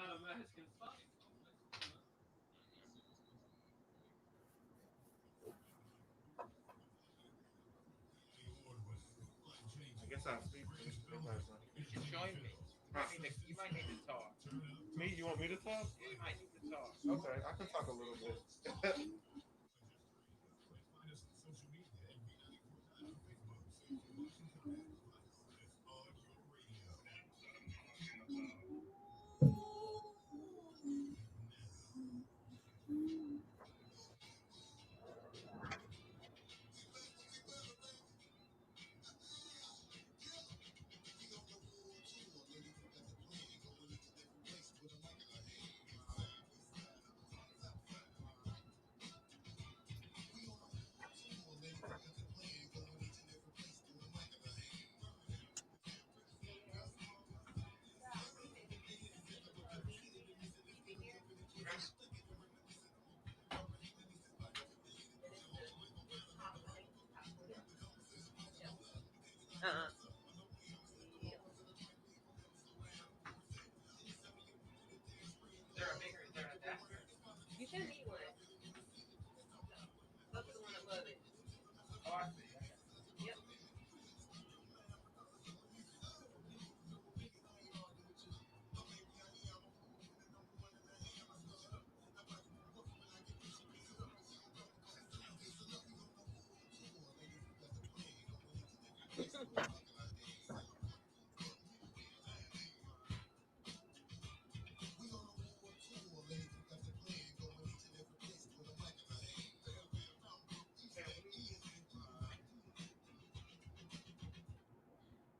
I guess I'll speak then. Think about something. You should join me. Huh. You might need to talk. Me? You want me to talk? Yeah, you might need to talk. Okay, I can talk a little bit. Uh-uh. Is there a bigger? Is there an adapter? You sent me one. Go to the one above it. Oh, I see. I got Yep.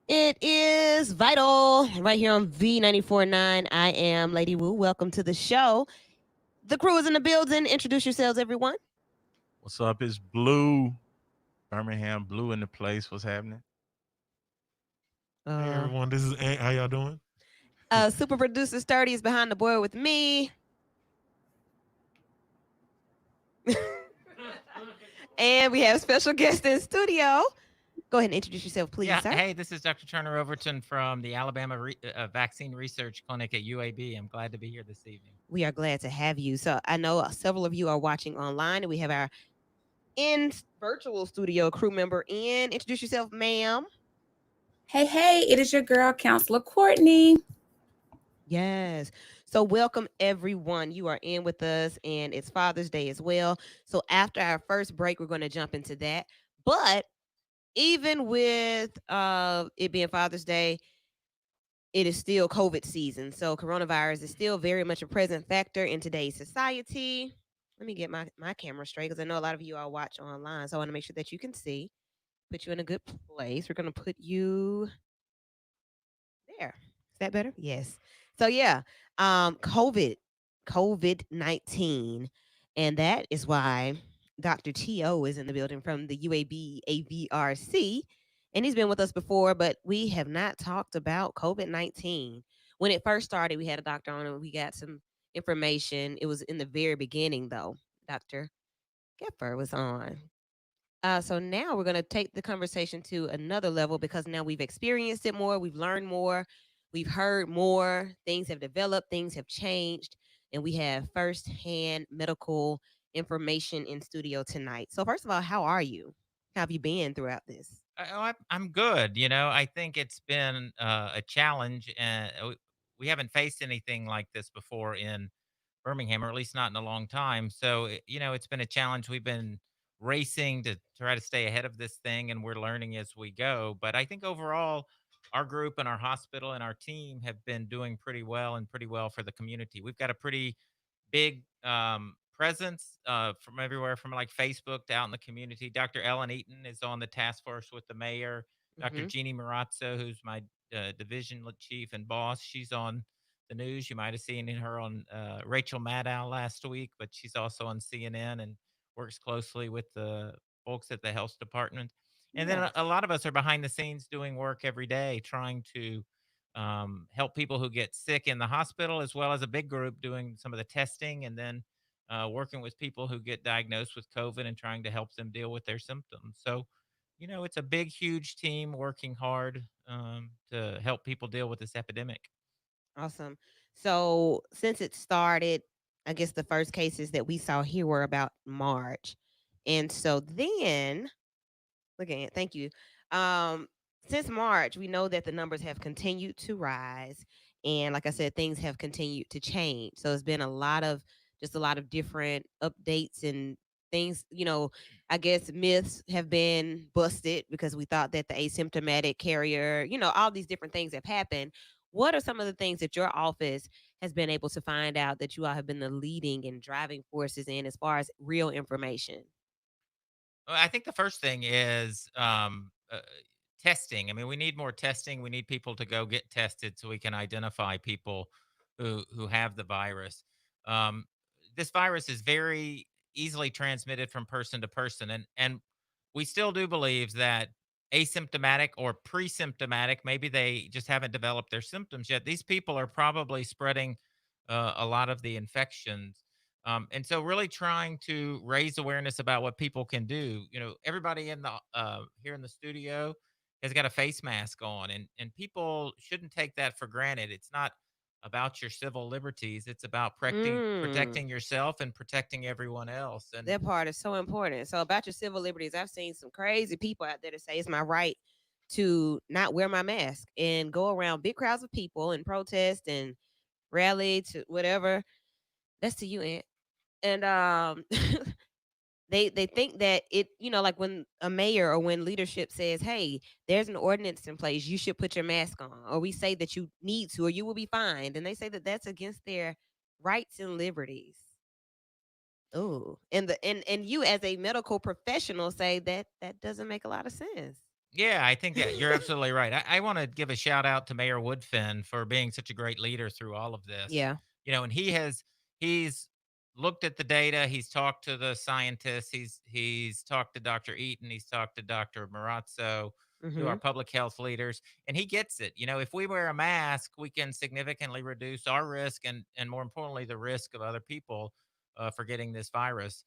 It is vital right here on V94.9. I am Lady Wu. Welcome to the show. The crew is in the building. Introduce yourselves, everyone. What's up? It's Blue. Birmingham Blue in the place. What's happening? Hey Uh, everyone, this is Ant. How y'all doing? Super producer Sturdy is behind the board with me. And we have special guest in studio. Go ahead and introduce yourself, please, Yeah. sir. Hey, this is Dr. Turner Overton from the Alabama Vaccine Research Clinic at UAB. I'm glad to be here this evening. We are glad to have you. So I know several of you are watching online, and we have our in virtual studio crew member in. Introduce yourself, ma'am. Hey, it is your girl, Counselor Courtney. Yes. So welcome everyone. You are in with us, and it's Father's Day as well. So after our first break, we're going to jump into that. But even with it being Father's Day, it is still COVID season. So coronavirus is still very much a present factor in today's society. Let me get my camera straight because I know a lot of you all watch online. So I want to make sure that you can see. Put you in a good place. We're going to put you there. Is that better? Yes. So yeah, COVID-19, and that is why Dr. T.O. is in the building from the UAB AVRC, and he's been with us before, but we have not talked about COVID-19. When it first started, we had a doctor on and we got some information. It was in the very beginning, though. Dr. Geffer was on. So now we're going to take the conversation to another level because now we've experienced it more, we've learned more, we've heard more, things have developed, things have changed, and we have firsthand medical information in studio tonight. So, first of all, how are you? How have you been throughout this? I'm good. I think it's been a challenge, and we haven't faced anything like this before in Birmingham, or at least not in a long time. So, it's been a challenge. We've been racing to try to stay ahead of this thing, and we're learning as we go. But I think overall, our group and our hospital and our team have been doing pretty well and pretty well for the community. We've got a pretty big presence from everywhere, from like Facebook to out in the community. Dr. Ellen Eaton is on the task force with the mayor. Dr. Hmm. Jeannie Marazzo, who's my division chief and boss, she's on the news. You might have seen her on Rachel Maddow last week, but she's also on CNN and works closely with the folks at the health department. And then Yes. a lot of us are behind the scenes doing work every day, trying to help people who get sick in the hospital, as well as a big group doing some of the testing, and then working with people who get diagnosed with COVID and trying to help them deal with their symptoms. So, it's a big, huge team working hard to help people deal with this epidemic. Awesome. So since it started, I guess the first cases that we saw here were about March. And so then, looking at, thank you. Um, since March, we know that the numbers have continued to rise. And like I said, things have continued to change. So it's been just a lot of different updates and things, I guess myths have been busted because we thought that the asymptomatic carrier, all these different things have happened. What are some of the things that your office has been able to find out that you all have been the leading and driving forces in as far as real information? Well, I think the first thing is testing. I mean, we need more testing. We need people to go get tested so we can identify people who have the virus. Um, this virus is very easily transmitted from person to person, and we still do believe that asymptomatic or pre-symptomatic, maybe they just haven't developed their symptoms yet. These people are probably spreading a lot of the infections, and so really trying to raise awareness about what people can do. Everybody in the here in the studio has got a face mask on, and people shouldn't take that for granted. It's not about your civil liberties. It's about Mm. protecting yourself and protecting everyone else. And That part is so important. So about your civil liberties, I've seen some crazy people out there that say it's my right to not wear my mask and go around big crowds of people and protest and rally to whatever. That's to you, Aunt. And they think that it, like when a mayor or when leadership says, "Hey, there's an ordinance in place, you should put your mask on," or we say that you need to, or you will be fined, and they say that that's against their rights and liberties. Oh, and you as a medical professional say that that doesn't make a lot of sense. yeah, I think that you're absolutely right. I want to give a shout out to Mayor Woodfin for being such a great leader through all of this. Yeah. And he's looked at the data, he's talked to the scientists, he's talked to Dr. Eaton, he's talked to Dr. Marazzo, to our Mhm. public health leaders, and he gets it. If we wear a mask, we can significantly reduce our risk and more importantly, the risk of other people for getting this virus.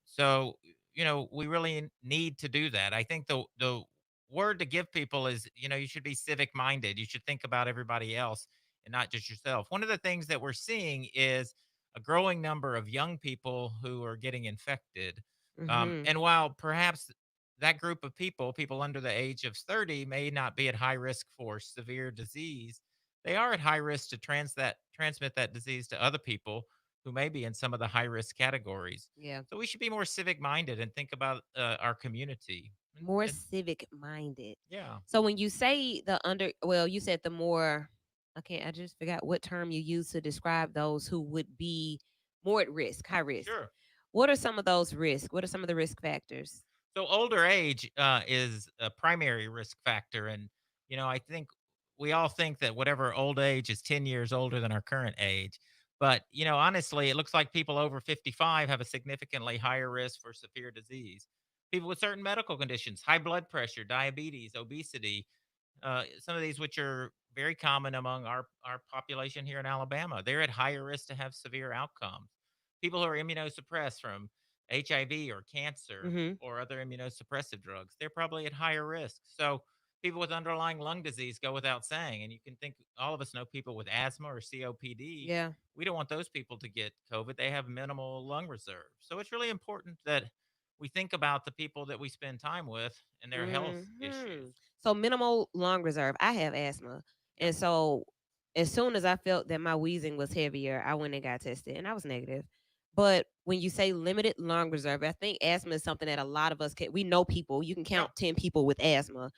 So we really need to do that. I think the word to give people is, you should be civic minded. You should think about everybody else and not just yourself. One of the things that we're seeing is a growing number of young people who are getting infected. Mhm. And while perhaps that group of people under the age of 30, may not be at high risk for severe disease, they are at high risk to transmit that disease to other people who may be in some of the high risk categories. Yeah. So we should be more civic minded and think about our community. More And civic minded. yeah, So when you say you said the more, okay, I just forgot what term you use to describe those who would be more at risk, high risk. sure. What are some of those risks? What are some of the risk factors? So older age is a primary risk factor, and I think we all think that whatever old age is 10 years older than our current age. But honestly, it looks like people over 55 have a significantly higher risk for severe disease. People with certain medical conditions, high blood pressure, diabetes, obesity, some of these which are very common among our population here in Alabama, they're at higher risk to have severe outcomes. People who are immunosuppressed from HIV or cancer Mhm. or other immunosuppressive drugs, they're probably at higher risk. So people with underlying lung disease go without saying, and you can think all of us know people with asthma or COPD. Yeah. We don't want those people to get COVID. They have minimal lung reserve. So it's really important that we think about the people that we spend time with and their health issues. Mhm. So minimal lung reserve. I have asthma. Yep. And so as soon as I felt that my wheezing was heavier, I went and got tested and I was negative. But when you say limited lung reserve, I think asthma is something that a lot of us can, we know people. You can Yep. count 10 people with asthma.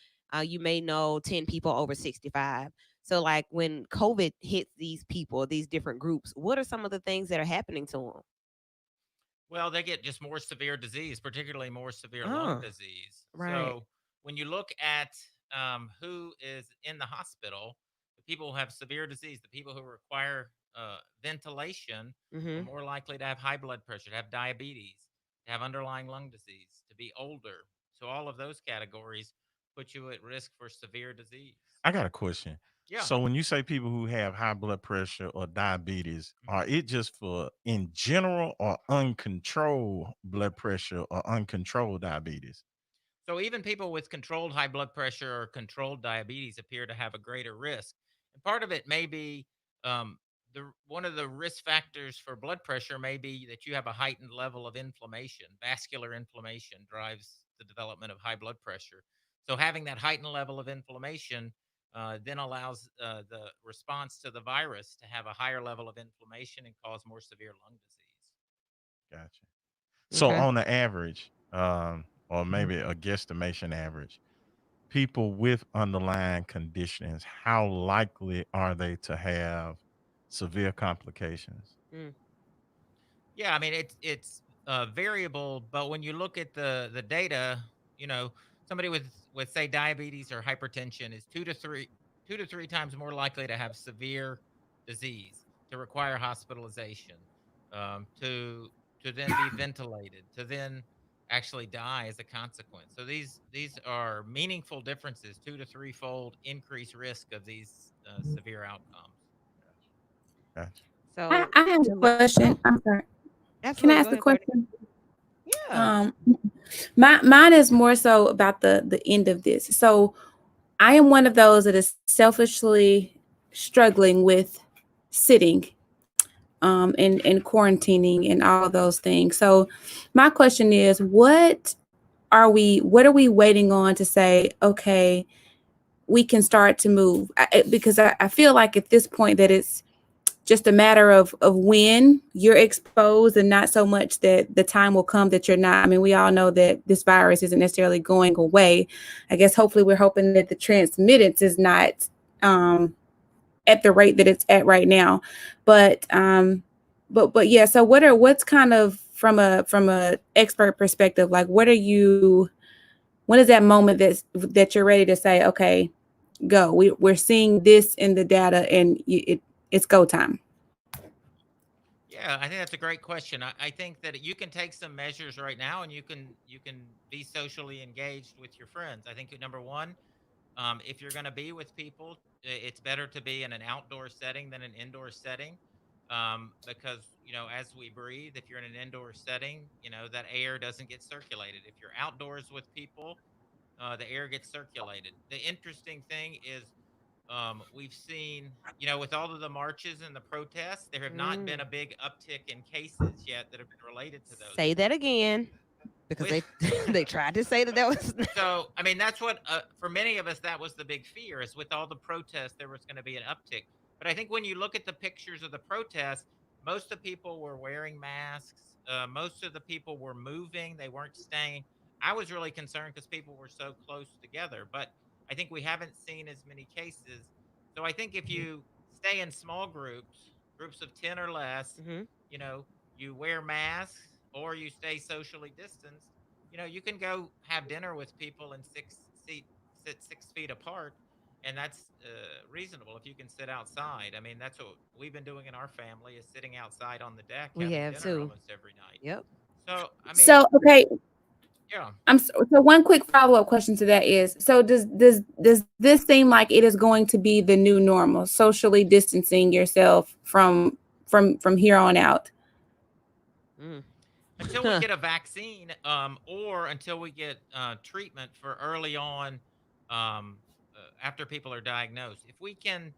You may know 10 people over 65. So like when COVID hits these people, these different groups, what are some of the things that are happening to them? Well, they get just more severe disease, particularly more severe lung Oh, disease. right. So when you look at who is in the hospital, the people who have severe disease, the people who require ventilation, are Mhm. more likely to have high blood pressure, to have diabetes, to have underlying lung disease, to be older. So all of those categories put you at risk for severe disease. I got a question. Yeah. So when you say people who have high blood pressure or diabetes, Mhm. are it just for in general or uncontrolled blood pressure or uncontrolled diabetes? So even people with controlled high blood pressure or controlled diabetes appear to have a greater risk. And part of it may be um, one of the risk factors for blood pressure may be that you have a heightened level of inflammation. Vascular inflammation drives the development of high blood pressure. So having that heightened level of inflammation then allows the response to the virus to have a higher level of inflammation and cause more severe lung disease. Gotcha. So Okay. on the average, or maybe a guesstimation average, people with underlying conditions, how likely are they to have severe complications? Mm. Yeah, I mean it's variable, but when you look at the data, you know, somebody with say diabetes or hypertension is 2 to 3 times more likely to have severe disease, to require hospitalization, to then be ventilated, to then actually die as a consequence. So these are meaningful differences, 2 to 3 fold increased risk of these severe outcomes. Gotcha. So I have to a lo- question. oh, I'm sorry. Can I absolutely. ask Go a ahead, Courtney. question? Yeah. Um, mine is more so about the end of this. So I am one of those that is selfishly struggling with sitting, and quarantining and all of those things. So my question is, what are we waiting on to say, okay, we can start to move? Because I feel like at this point that it's just a matter of when you're exposed and not so much that the time will come that you're not. I mean, we all know that this virus isn't necessarily going away. I guess hopefully we're hoping that the transmittance is not um, at the rate that it's at right now. But yeah, so what's kind of from a expert perspective, like when is that moment that you're ready to say, okay, go. We're seeing this in the data and it's go time. Yeah, I think that's a great question. I think that you can take some measures right now, and you can be socially engaged with your friends. I think number one, if you're going to be with people, it's better to be in an outdoor setting than an indoor setting, because as we breathe, if you're in an indoor setting, that air doesn't get circulated. If you're outdoors with people, the air gets circulated. The interesting thing is we've seen, with all of the marches and the protests, there have not been Mm. a big uptick in cases yet that have been related to those Say that things. again, because With they they tried to say that was. so, I mean, that's what for many of us that was the big fear is with all the protests there was going to be an uptick. But I think when you look at the pictures of the protests, most of the people were wearing masks. Most of the people were moving; they weren't staying. I was really concerned because people were so close together. But I think we haven't seen as many cases. So I think if you stay in small groups, groups of 10 or less, Hmm. you know, you wear masks or you stay socially distanced, you can go have dinner with people and sit 6 feet apart, and that's reasonable if you can sit outside. I mean, that's what we've been doing in our family is sitting outside on the deck We having have dinner too. almost every night. Yep. So, I mean, So okay, yeah. so one quick follow-up question to that is, so does this seem like it is going to be the new normal, socially distancing yourself from here on out? Mm. Until we get a vaccine, or until we get treatment for early on, after people are diagnosed. If we can,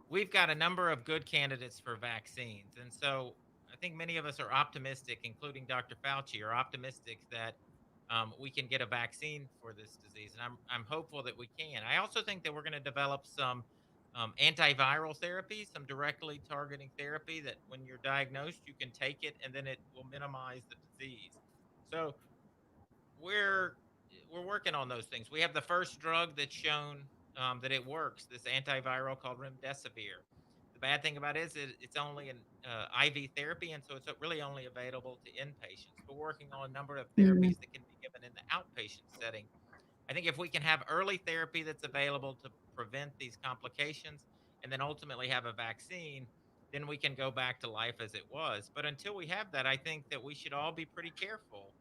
we've got a number of good candidates for vaccines. And so I think many of us are optimistic, including Dr. Fauci, are optimistic that we can get a vaccine for this disease. And I'm hopeful that we can. I also think that we're going to develop some antiviral therapy, some directly targeting therapy that when you're diagnosed, you can take it and then it will minimize the disease. So we're we're working on those things. We have the first drug that's shown that it works. This antiviral called remdesivir. The bad thing about it is it's only an IV therapy, and so it's really only available to inpatients. We're working on a number of Mm. therapies that can be given in the outpatient setting. I think if we can have early therapy that's available to prevent these complications, and then ultimately have a vaccine, then we can go back to life as it was. But until we have that, I think that we should all be pretty careful.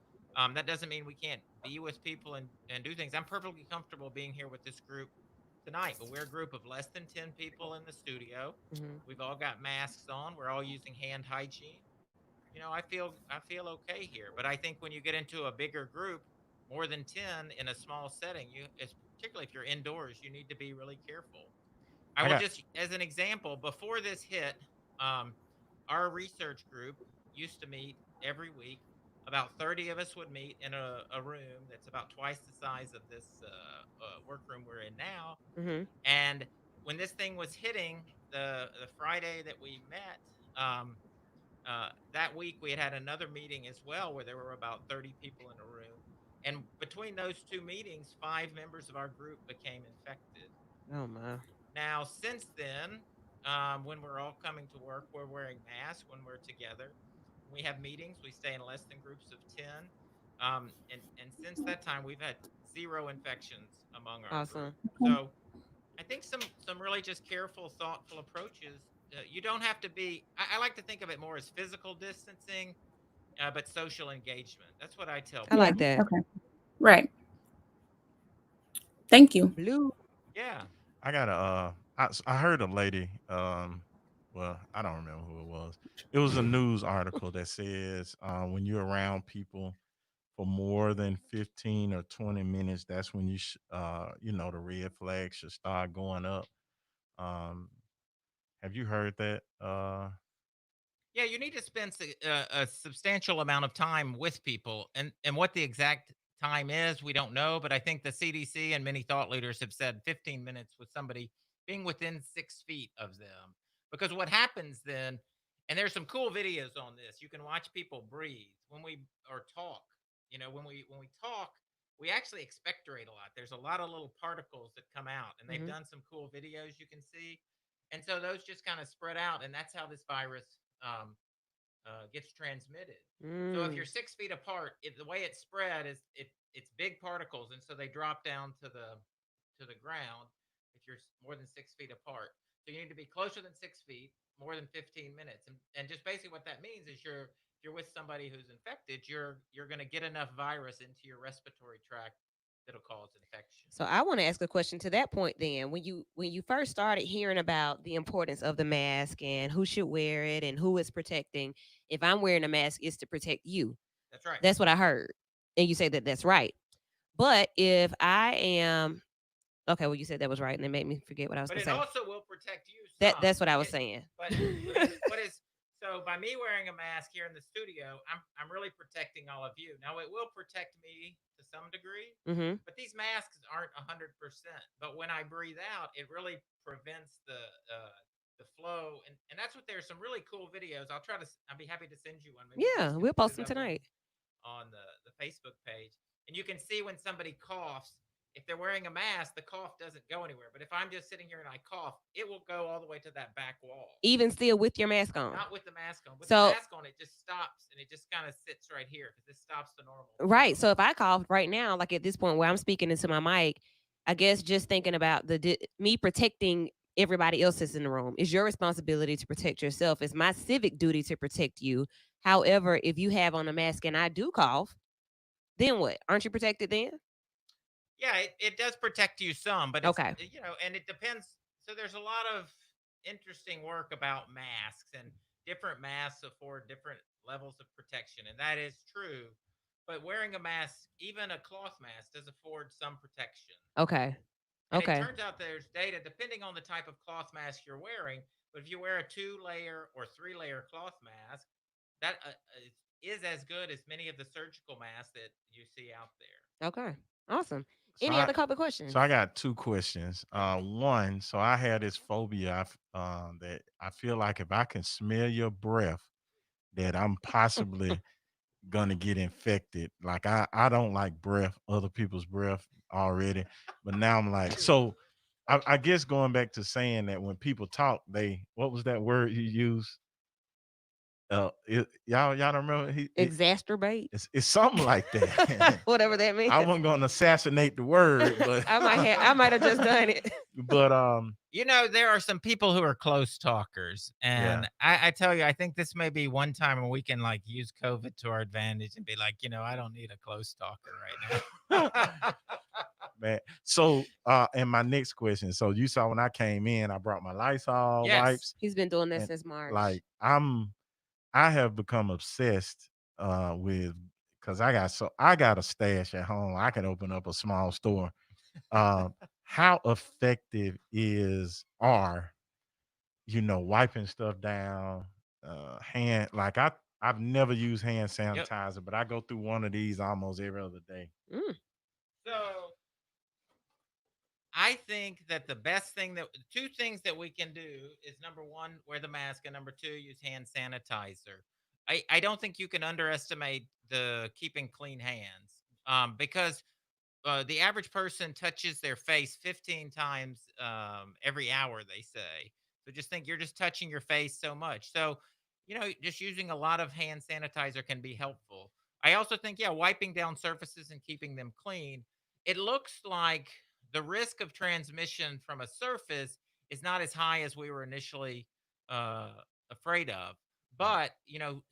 That doesn't mean we can't be with people and do things. I'm perfectly comfortable being here with this group tonight, but we're a group of less than 10 people in the studio. Hmm. We've all got masks on. We're all using hand hygiene. I feel okay here. But I think when you get into a bigger group, more than 10 in a small setting, particularly if you're indoors, you need to be really careful. I I will got just, as an example, before this hit, our research group used to meet every week. About 30 of us would meet in a room that's about twice the size of this workroom we're in now. Hmm. And when this thing was hitting, the Friday that we met, that week we had another meeting as well where there were about 30 people in a room. And between those two meetings, 5 members of our group became infected. Oh my. Now, since then, when we're all coming to work, we're wearing masks when we're together. When we have meetings, we stay in less than groups of 10. And since that time, we've had 0 infections among our group. Awesome. So I think some really just careful, thoughtful approaches. You don't have to be. I like to think of it more as physical distancing, but social engagement. That's what I tell I people. like that. Okay. Right. Thank you. Blue. Yeah. I got a. I heard a lady. Well, I don't remember who it was. It was a news article that says when you're around people for more than 15 or 20 minutes, that's when the red flag should start going up. Um, have you heard that? Yeah, you need to spend a substantial amount of time with people, and what the exact time is, we don't know. But I think the CDC and many thought leaders have said 15 minutes with somebody being within 6 feet of them, because what happens then, and there's some cool videos on this. You can watch people breathe when we or talk. When we talk, we actually expectorate a lot. There's a lot of little particles that come out, and they've Hmm. done some cool videos you can see, and so those just kind of spread out, and that's how this virus gets transmitted. So if Mm. you're 6 feet apart, the way it spread is it's big particles, and so they drop down to the ground if you're more than 6 feet apart. So you need to be closer than 6 feet, more than 15 minutes, and just basically what that means is if you're with somebody who's infected, you're going to get enough virus into your respiratory tract that'll cause infection. So I want to ask a question to that point then. When you first started hearing about the importance of the mask and who should wear it and who it's protecting, if I'm wearing a mask, it's to protect you. That's right. That's what I heard. And you say that that's right. But if I am okay, well you said that was right and it made me forget what I was But going it to say. also will protect you some. That's what I was saying. But what is so by me wearing a mask here in the studio, I'm really protecting all of you. Now it will protect me to some degree, Mhm. but these masks aren't 100%. But when I breathe out, it really prevents the flow, and that's what there's some really cool videos. I'll be happy to send you one. Maybe you guys Yeah, can we'll put post it them up tonight. on the Facebook page, and you can see when somebody coughs. If they're wearing a mask, the cough doesn't go anywhere. But if I'm just sitting here and I cough, it will go all the way to that back wall. Even still with your mask on. Not with the mask on. With the So mask on, it just stops and it just kind of sits right here because this stops the normal right. flow. So if I cough right now, like at this point where I'm speaking into my mic, I guess just thinking about me protecting everybody else that's in the room is your responsibility to protect yourself. It's my civic duty to protect you. However, if you have on a mask and I do cough, then what? Aren't you protected then? Yeah, it does protect you some, but Okay. and it depends. So there's a lot of interesting work about masks, and different masks afford different levels of protection, and that is true. But wearing a mask, even a cloth mask, does afford some protection. Okay. And it Okay. turns out there's data depending on the type of cloth mask you're wearing. But if you wear a 2 layer or 3 layer cloth mask, that is as good as many of the surgical masks that you see out there. Okay. Awesome. So Any I other couple so I questions? got two questions. One, so I had this phobia that I feel like if I can smell your breath, that I'm possibly gonna get infected. Like I don't like breath, other people's breath already, but now I'm like so. I guess going back to saying that when people talk, what was that word you used? Y'all don't remember? Exacerbate. It's something like that. Whatever that means. I wasn't gonna assassinate the word, but I might have just done it. but There are some people who are close talkers, yeah. and I tell you, I think this may be one time when we can like use COVID to our advantage and be like, I don't need a close talker right now. Man. So and my next question. So you saw when I came in, I brought my Lysol Yes. wipes. He's been doing that And since March. like I have become obsessed with because I got a stash at home. I can open up a small store. How effective are wiping stuff down, hand like I've never used hand Yep. sanitizer, but I go through one of these almost every other day. Mm. So I think that the best thing that two things that we can do is number one, wear the mask, and number two, use hand sanitizer. I don't think you can underestimate the keeping clean hands, because the average person touches their face 15 times every hour, they say. So just think you're just touching your face so much. So, just using a lot of hand sanitizer can be helpful. I also think, yeah, wiping down surfaces and keeping them clean. It looks like the risk of transmission from a surface is not as high as we were initially uh, afraid of. But,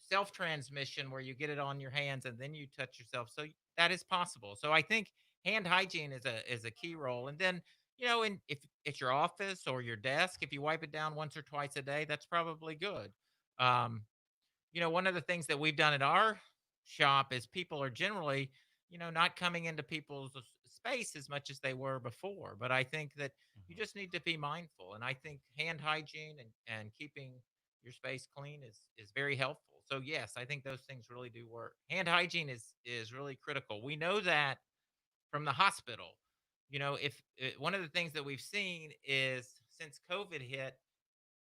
self transmission where you get it on your hands and then you touch yourself. So that is possible. So I think hand hygiene is a key role. And then, if it's your office or your desk, if you wipe it down once or twice a day, that's probably good. Um, one of the things that we've done at our shop is people are generally, not coming into people's space as much as they were before. But I think that you Mhm. just need to be mindful. And I think hand hygiene and keeping your space clean is very helpful. So yes, I think those things really do work. Hand hygiene is really critical. We know that from the hospital. If one of the things that we've seen is since COVID hit,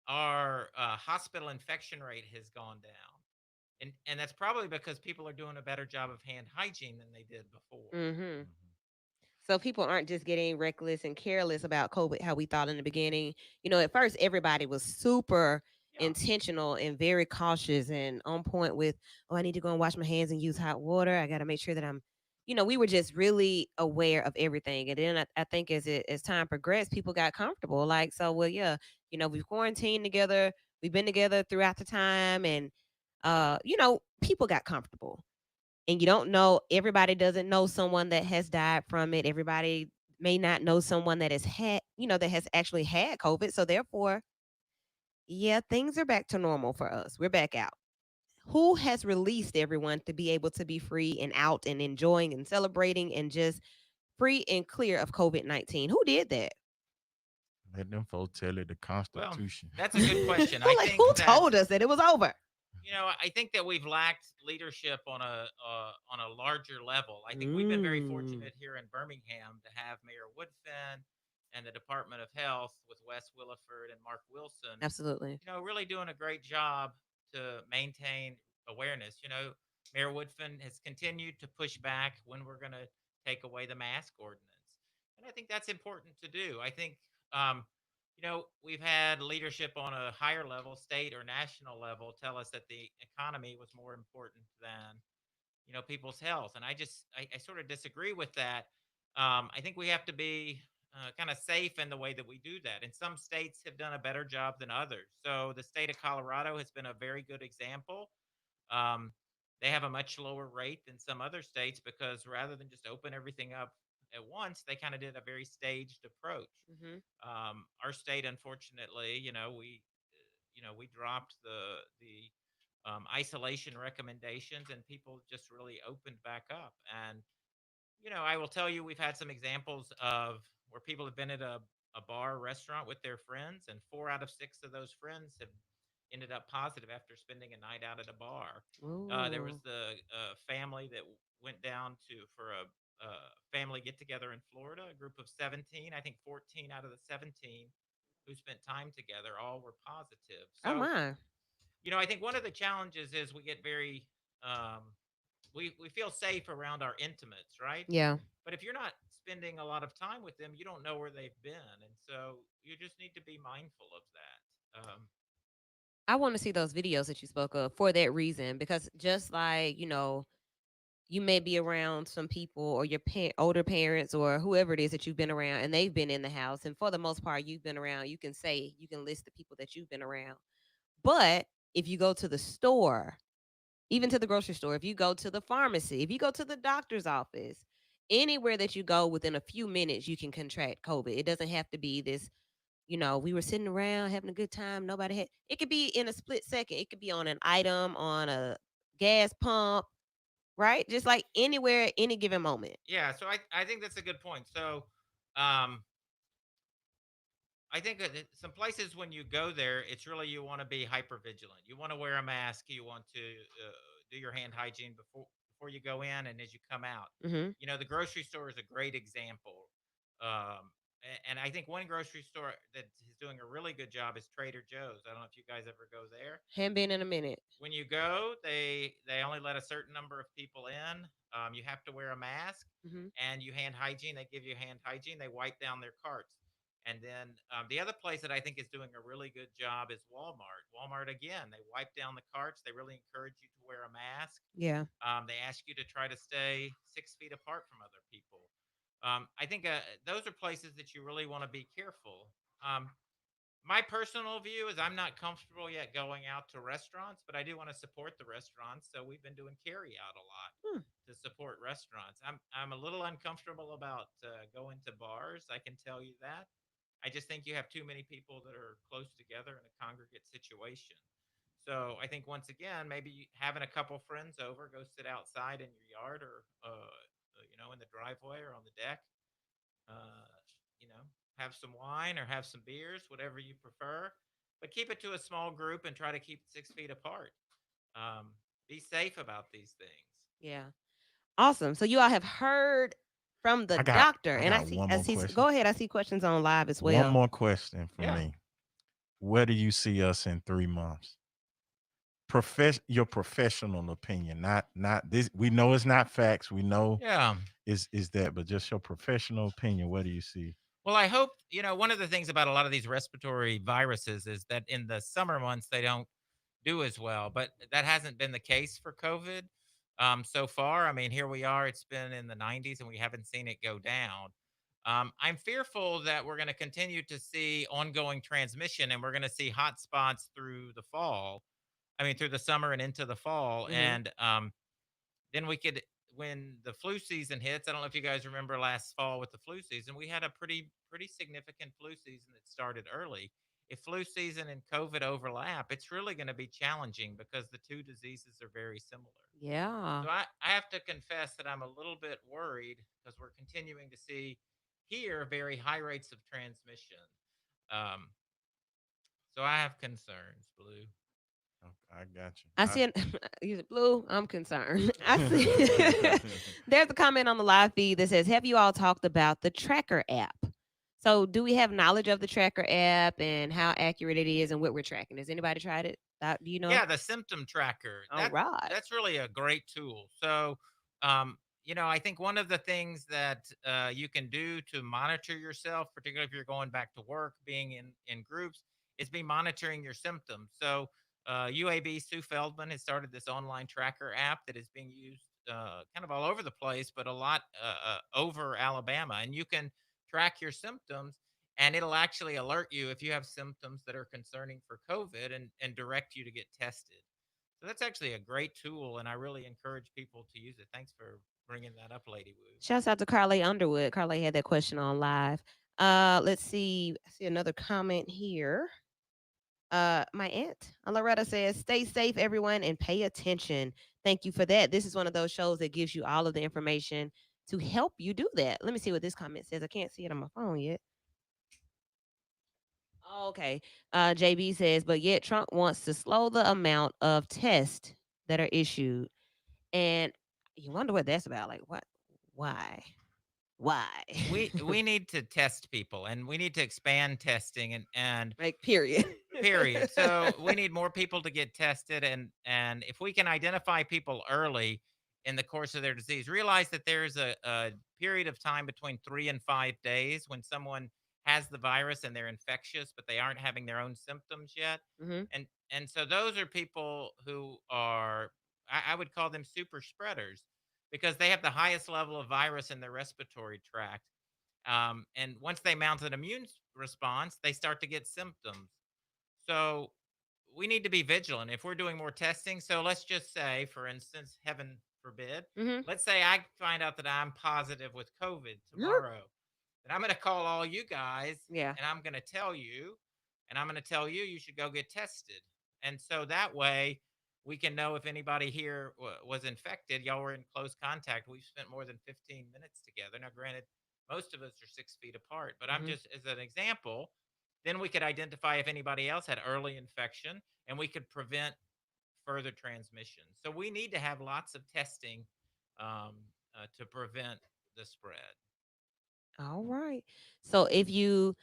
our hospital infection rate has gone down, and that's probably because people are doing a better job of hand hygiene than they did before. Hmm. Mhm. So people aren't just getting reckless and careless about COVID, how we thought in the beginning. At first everybody was super Yeah, intentional and very cautious and on point with, oh, I need to go and wash my hands and use hot water. I got to make sure that we were just really aware of everything. And then I think as time progressed, people got comfortable. Like, so, well, yeah, we've quarantined together. We've been together throughout the time. And, people got comfortable, and you don't know, everybody doesn't know someone that has died from it. Everybody may not know someone that has had, that has actually had COVID. So therefore, yeah, things are back to normal for us. We're back out. Who has released everyone to be able to be free and out and enjoying and celebrating and just free and clear of COVID-19? Who did that? Let them folks tell it the well, Constitution. that's a good question. Who, I like, think who that told us that it was over? I think that we've lacked leadership on a larger level. I think we've been very Mm, fortunate here in Birmingham to have Mayor Woodfin and the Department of Health with Wes Williford and Mark Wilson, absolutely. really doing a great job to maintain awareness. Mayor Woodfin has continued to push back when we're going to take away the mask ordinance. And I think that's important to do. I think, we've had leadership on a higher level, state or national level, tell us that the economy was more important than, people's health. And I sort of disagree with that. I think we have to be kind of safe in the way that we do that. And some states have done a better job than others. So the state of Colorado has been a very good example. Um, they have a much lower rate than some other states because rather than just open everything up at once, they kind of did a very staged approach. Hmm. Our state, unfortunately, we dropped the isolation recommendations, and people just really opened back up. And I will tell you, we've had some examples of where people have been at a bar or restaurant with their friends, and 4 out of 6 of those friends have ended up positive after spending a night out at a bar. There was Ooh. the family that went down for a family get together in Florida, a group of 17. I think 14 out of the 17 who spent time together all were positive. Oh So, my. I think one of the challenges is we get very, um, we feel safe around our intimates, right? Yeah. But if you're not spending a lot of time with them, you don't know where they've been. And so you just need to be mindful of that. I want to see those videos that you spoke of for that reason, because just like, you may be around some people or your older parents or whoever it is that you've been around and they've been in the house. And for the most part, you've been around, you can list the people that you've been around. But if you go to the store, even to the grocery store, if you go to the pharmacy, if you go to the doctor's office, anywhere that you go within a few minutes, you can contract COVID. It doesn't have to be this, we were sitting around having a good time. Nobody had, it could be in a split second. It could be on an item, on a gas pump, right? Just like anywhere, at any given moment. Yeah. So I think that's a good point. So, um, I think some places when you go there, it's really you want to be hyper vigilant. You want to wear a mask. You want to do your hand hygiene before you go in and as you come out. Hmm. You know, the grocery store is a great example. And I think one grocery store that is doing a really good job is Trader Joe's. I don't know if you guys ever go there. Haven't been in a minute. When you go, they only let a certain number of people in. You have to wear a mask, Hmm. and you hand hygiene. They give you hand hygiene. They wipe down their carts, and then the other place that I think is doing a really good job is Walmart. Walmart again, they wipe down the carts. They really encourage you to wear a mask. Yeah. They ask you to try to stay 6 feet apart from other people. I think those are places that you really want to be careful. My personal view is I'm not comfortable yet going out to restaurants, but I do want to support the restaurants. So we've been doing carry out a lot Hmm. to support restaurants. I'm a little uncomfortable about going to bars. I can tell you that. I just think you have too many people that are close together in a congregate situation. So I think once again, maybe having a couple friends over, go sit outside in your yard or in the driveway or on the deck. Uh, you know, have some wine or have some beers, whatever you prefer, but keep it to a small group and try to keep 6 feet apart. Um, be safe about these things. Yeah. Awesome. So you all have heard from the I got doctor, I and I got see. one I more see. question. Go ahead. I see questions on live as One well. more question for Yeah. me. Where do you see us in 3 months? Your professional opinion, not this. We know it's not facts. We know Yeah. is that, but just your professional opinion. Where do you see? Well, I hope, one of the things about a lot of these respiratory viruses is that in the summer months, they don't do as well, but that hasn't been the case for COVID so far. I mean, here we are, it's been in the 90s and we haven't seen it go down. I'm fearful that we're going to continue to see ongoing transmission and we're going to see hot spots through the fall. I mean, through the summer and into the fall. Hmm. And then we could, when the flu season hits, I don't know if you guys remember last fall with the flu season, we had a pretty significant flu season that started early. If flu season and COVID overlap, it's really going to be challenging because the two diseases are very similar. Yeah. So I have to confess that I'm a little bit worried because we're continuing to see here very high rates of transmission. Um, so I have concerns, Blue. I got you. I see. You Blue. I'm concerned. I see. There's a comment on the live feed that says, "Have you all talked about the Tracker app?" So, do we have knowledge of the Tracker app and how accurate it is and what we're tracking? Has anybody tried it? Do you know? Yeah, the symptom tracker. All right. That's really a great tool. So, I think one of the things that you can do to monitor yourself, particularly if you're going back to work, being in groups, is be monitoring your symptoms. So, UAB Sue Feldman has started this online tracker app that is being used kind of all over the place, but a lot over Alabama, and you can track your symptoms and it'll actually alert you if you have symptoms that are concerning for COVID and direct you to get tested. So that's actually a great tool, and I really encourage people to use it. Thanks for bringing that up, Lady Wu. Shouts out to Carly Underwood. Carly had that question on live. Let's see. I see another comment here. My aunt Loretta says, "Stay safe, everyone, and pay attention." Thank you for that. This is one of those shows that gives you all of the information to help you do that. Let me see what this comment says. I can't see it on my phone yet. Okay. JB says, "But yet Trump wants to slow the amount of tests that are issued." And you wonder what that's about. Like, what? Why? Why? We need to test people, and we need to expand testing and Like, period. period. So we need more people to get tested, and if we can identify people early in the course of their disease, realize that there's a period of time between 3 and 5 days when someone has the virus and they're infectious, but they aren't having their own symptoms yet. Hmm. And so those are people who are I would call them super spreaders because they have the highest level of virus in their respiratory tract. And once they mount an immune response, they start to get symptoms. So we need to be vigilant if we're doing more testing. So let's just say, for instance, heaven forbid, Hmm. let's say I find out that I'm positive with COVID tomorrow. Then I'm going to call all you guys Yeah. and I'm going to tell you, you should go get tested. And so that way we can know if anybody here was infected. Y'all were in close contact. We've spent more than 15 minutes together. Now, granted, most of us are 6 feet apart, but I'm Mhm. just as an example. Then we could identify if anybody else had early infection, and we could prevent further transmission. So we need to have lots of testing um, to prevent the spread. All right. So if you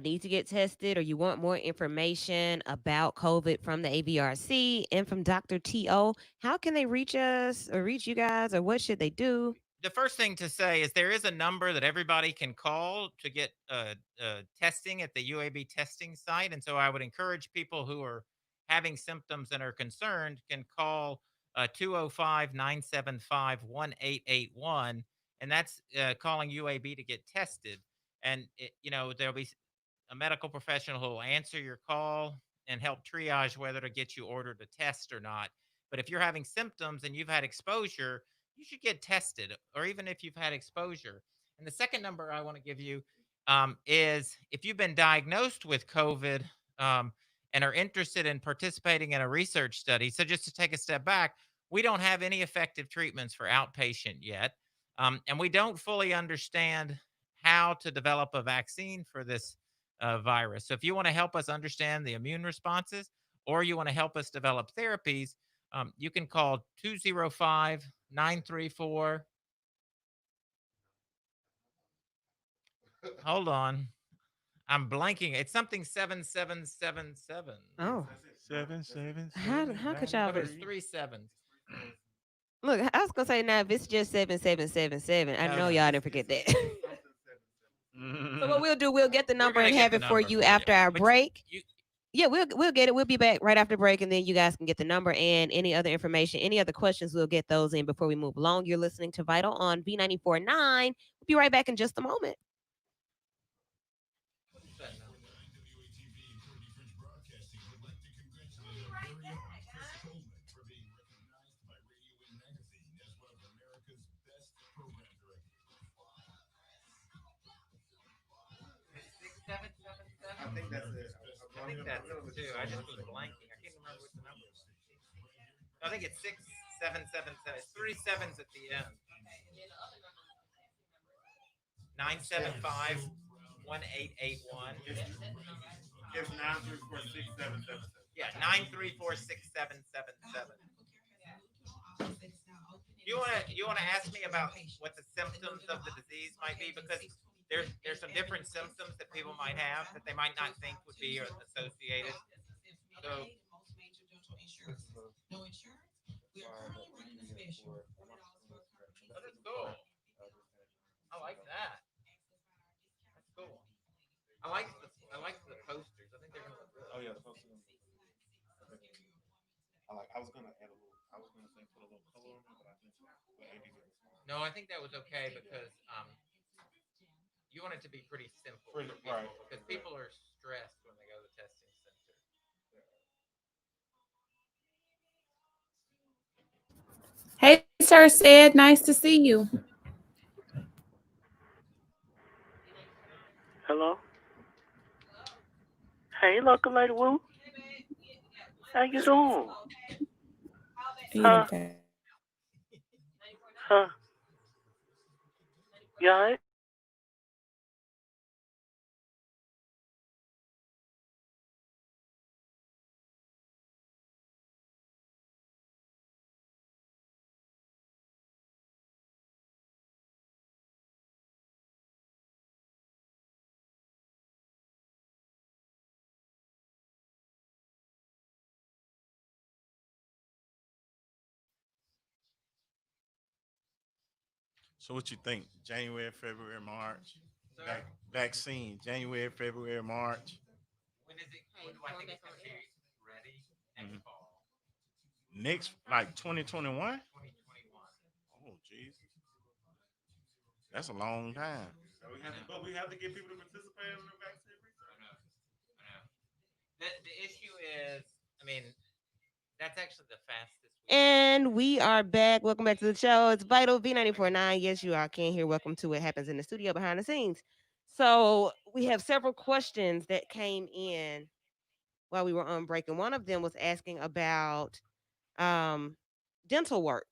need to get tested or you want more information about COVID from the AVRC and from Dr. T.O., how can they reach us or reach you guys, or what should they do? The first thing to say is there is a number that everybody can call to get testing at the UAB testing site. And so I would encourage people who are having symptoms and are concerned can call 205 975 1881. And that's calling UAB to get tested. And, there'll be a medical professional who will answer your call and help triage whether to get you ordered a test or not. But if you're having symptoms and you've had exposure, you should get tested, or even if you've had exposure. And the second number I want to give you is if you've been diagnosed with COVID um, and are interested in participating in a research study. So, just to take a step back, we don't have any effective treatments for outpatient yet. And we don't fully understand how to develop a vaccine for this virus. So, if you want to help us understand the immune responses, or you want to help us develop therapies, you can call 205 934. Hold on. I'm blanking. It's something 7777. Oh, 777. how could y'all? Oh, but it's 3 sevens. Look, I was gonna say now if it's just 7777, I No, know no. y'all didn't forget that. So what we'll do, we'll get the number gonna and get have the it for number you for you. after our But break. you- Yeah, we'll get it. We'll be back right after break, and then you guys can get the number and any other information, any other questions. We'll get those in before we move along. You're listening to Vital on V94.9. We'll be right back in just a moment. I think that's it. I think that's it too. I just was blanking. I can't remember what the number was. I think it's 6777. It's 3 sevens at the end. 975 1881. It's 9346777. Yeah, 9346777. You wanna ask me about what the symptoms of the disease might be, because there's some different symptoms that people might have that they might not think would be associated. So oh, that's cool. I like that. That's cool. I like the posters. I think they're gonna look good. Oh yeah, the post is I was gonna add a little. I was gonna say put a little color on it, but I think the AD did it small. No, I think that was okay because you want it to be pretty simple Pretty- for people, right, because right. people are stressed when they go to the testing center. Hey, Sir Said, nice to see you. Hello? Hey, local lady Woo. How you doing? You Huh? okay? Huh? You alright? So what you think? January, February, March? So Vaccine, January, February, March. when is it? When do I think it's gonna be ready? Next Mhm. fall, Next, like 2021? 2021. Oh, jeez. That's a long time. So but we have to get people to participate in the vaccine research. I know. The issue is, I mean, that's actually the fastest. And we are back. Welcome back to the show. It's Vital V94.9. Yes, you are. Can't hear. Welcome to what happens in the studio behind the scenes. So we have several questions that came in while we were on break, and one of them was asking about dental work.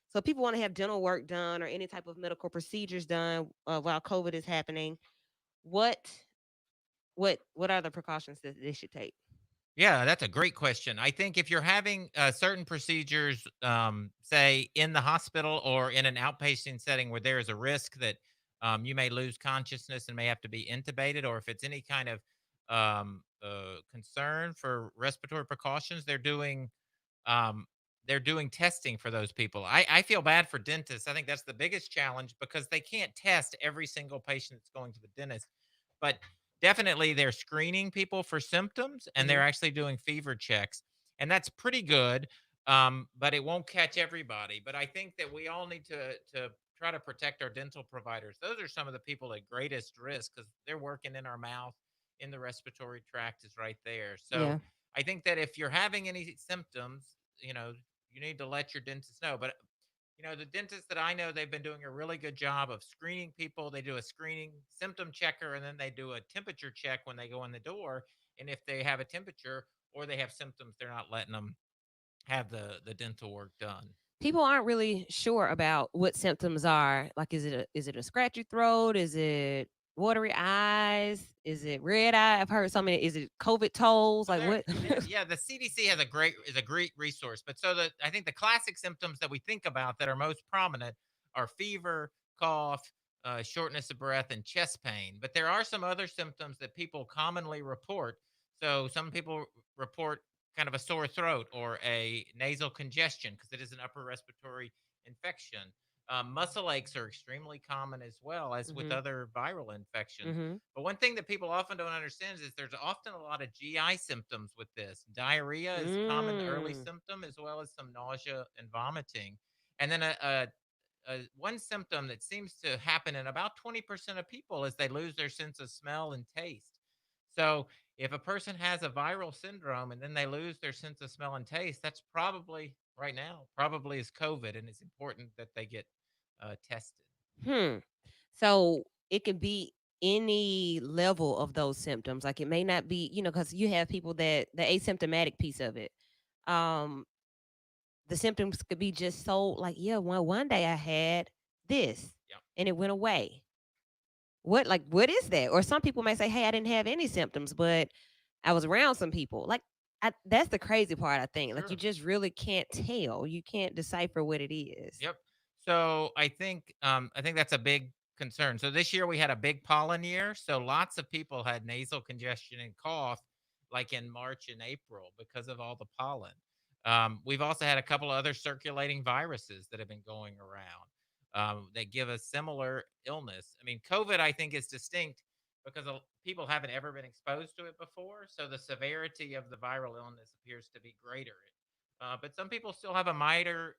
So people want to have dental work done or any type of medical procedures done while COVID is happening. What what are the precautions that they should take? Yeah, that's a great question. I think if you're having certain procedures, say in the hospital or in an outpatient setting where there is a risk that you may lose consciousness and may have to be intubated, or if it's any kind of concern for respiratory precautions, um, they're doing testing for those people. I feel bad for dentists. I think that's the biggest challenge because they can't test every single patient that's going to the dentist. But definitely they're screening people for symptoms and they're Hmm. actually doing fever checks. And that's pretty good. But it won't catch everybody. But I think that we all need to try to protect our dental providers. Those are some of the people at greatest risk because they're working in our mouth, in the respiratory tract is right there. So Yeah. I think that if you're having any symptoms, you know, you need to let your dentist know. But the dentists that I know, they've been doing a really good job of screening people. They do a screening symptom checker, and then they do a temperature check when they go in the door. And if they have a temperature or they have symptoms, they're not letting them have the dental work done. People aren't really sure about what symptoms are. Like, is it a scratchy throat? Is it watery eyes? Is it red eye? I've heard some. Is it COVID toes? So Like what? yeah, the CDC has a great resource. But so I think the classic symptoms that we think about that are most prominent are fever, cough, shortness of breath, and chest pain. But there are some other symptoms that people commonly report. So some people report kind of a sore throat or a nasal congestion because it is an upper respiratory infection. Muscle aches are extremely common as well as with Hmm. other viral infections. Hmm. But one thing that people often don't understand is there's often a lot of GI symptoms with this. Diarrhea is a common early Mm. symptom, as well as some nausea and vomiting. And then one symptom that seems to happen in about 20% of people is they lose their sense of smell and taste. So if a person has a viral syndrome and then they lose their sense of smell and taste, that's probably right now, probably is COVID. And it's important that they get tested. Hmm. So it can be any level of those symptoms. Like it may not be, because you have people that the asymptomatic piece of it. Um, the symptoms could be just so like, yeah, one day I had this Yeah. and it went away. What is that? Or some people may say, hey, I didn't have any symptoms, but I was around some people. Like that's the crazy part, I think. Like you Sure. just really can't tell. You can't decipher what it is. Yep. So I think that's a big concern. So this year we had a big pollen year, so lots of people had nasal congestion and cough like in March and April because of all the pollen. We've also had a couple of other circulating viruses that have been going around that give us similar illness. I mean, COVID I think is distinct because people haven't ever been exposed to it before, so the severity of the viral illness appears to be greater. But some people still have a minor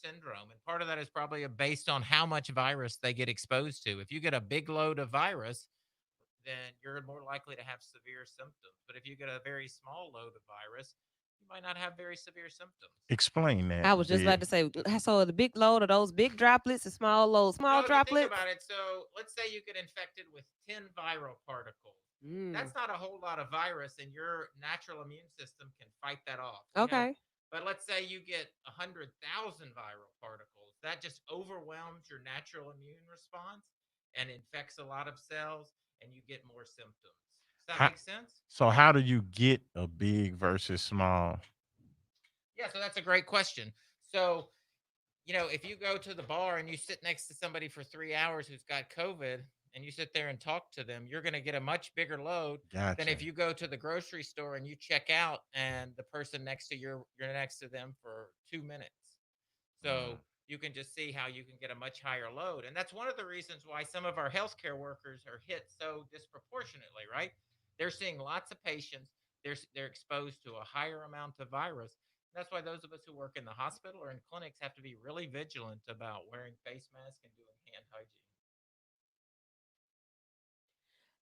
syndrome, and part of that is probably based on how much virus they get exposed to. If you get a big load of virus, then you're more likely to have severe symptoms. But if you get a very small load of virus, you might not have very severe symptoms. Explain I that, was just about Big. to say, so the big load of those big droplets, the small load, small Well, if you think droplets. about it, so let's say you get infected with 10 viral particles. Mm, That's not a whole lot of virus, and your natural immune system can fight that off. okay. But let's say you get 100,000 viral particles. That just overwhelms your natural immune response and infects a lot of cells, and you get more symptoms. Does that How, make sense? so how do you get a big versus small? Yeah, so that's a great question. So, if you go to the bar and you sit next to somebody for 3 hours who's got COVID and you sit there and talk to them, you're going to get a much bigger load than if Gotcha. you go to the grocery store and you check out and the person next to you're next to them for 2 minutes. Mm. So you can just see how you can get a much higher load. And that's one of the reasons why some of our healthcare workers are hit so disproportionately, right? They're seeing lots of patients, they're exposed to a higher amount of virus. That's why those of us who work in the hospital or in clinics have to be really vigilant about wearing face masks and doing hand hygiene.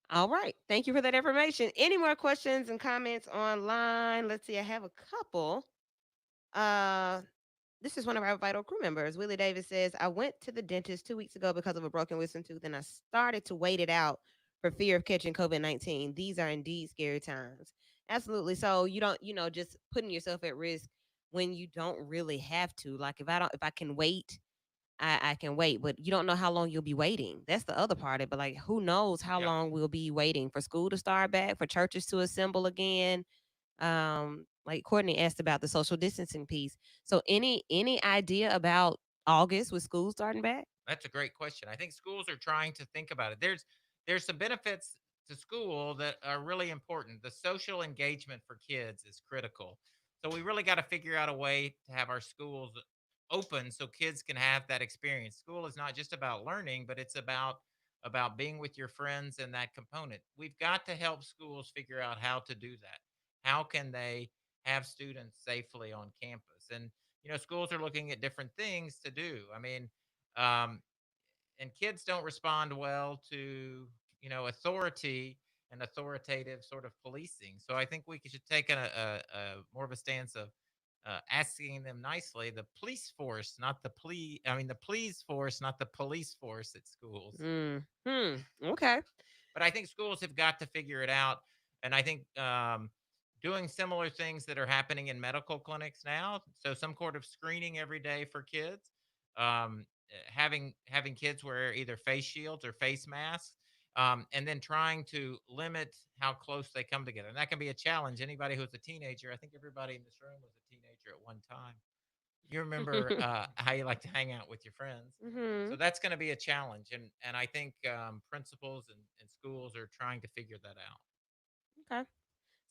All right. Thank you for that information. Any more questions and comments online? Let's see. I have a couple. Uh, this is one of our vital crew members. Willie Davis says, I went to the dentist 2 weeks ago because of a broken wisdom tooth, and I started to wait it out for fear of catching COVID-19. These are indeed scary times. Absolutely. So you don't, just putting yourself at risk when you don't really have to. Like if I can wait, I can wait. But you don't know how long you'll be waiting. That's the other part of it. But like, who knows how Yeah. long we'll be waiting for school to start back, for churches to assemble again. Like Courtney asked about the social distancing piece. So any idea about August with school starting back? That's a great question. I think schools are trying to think about it. There's some benefits to school that are really important. The social engagement for kids is critical. So we really got to figure out a way to have our schools open so kids can have that experience. School is not just about learning, but it's about being with your friends and that component. We've got to help schools figure out how to do that. How can they have students safely on campus? And schools are looking at different things to do. I mean, um, and kids don't respond well to authority and authoritative sort of policing. So I think we should take a more of a stance of asking them nicely. The police force, not the plea. I mean, the police force, not the police force at schools. Okay. But I think schools have got to figure it out. And I think doing similar things that are happening in medical clinics now. So some sort of screening every day for kids, having kids wear either face shields or face masks, and then trying to limit how close they come together. And that can be a challenge. Anybody who's a teenager, I think everybody in this room was a teenager at one time. You remember how you like to hang out with your friends. Mm-hmm. So that's going to be a challenge. And I think principals and schools are trying to figure that out. Okay.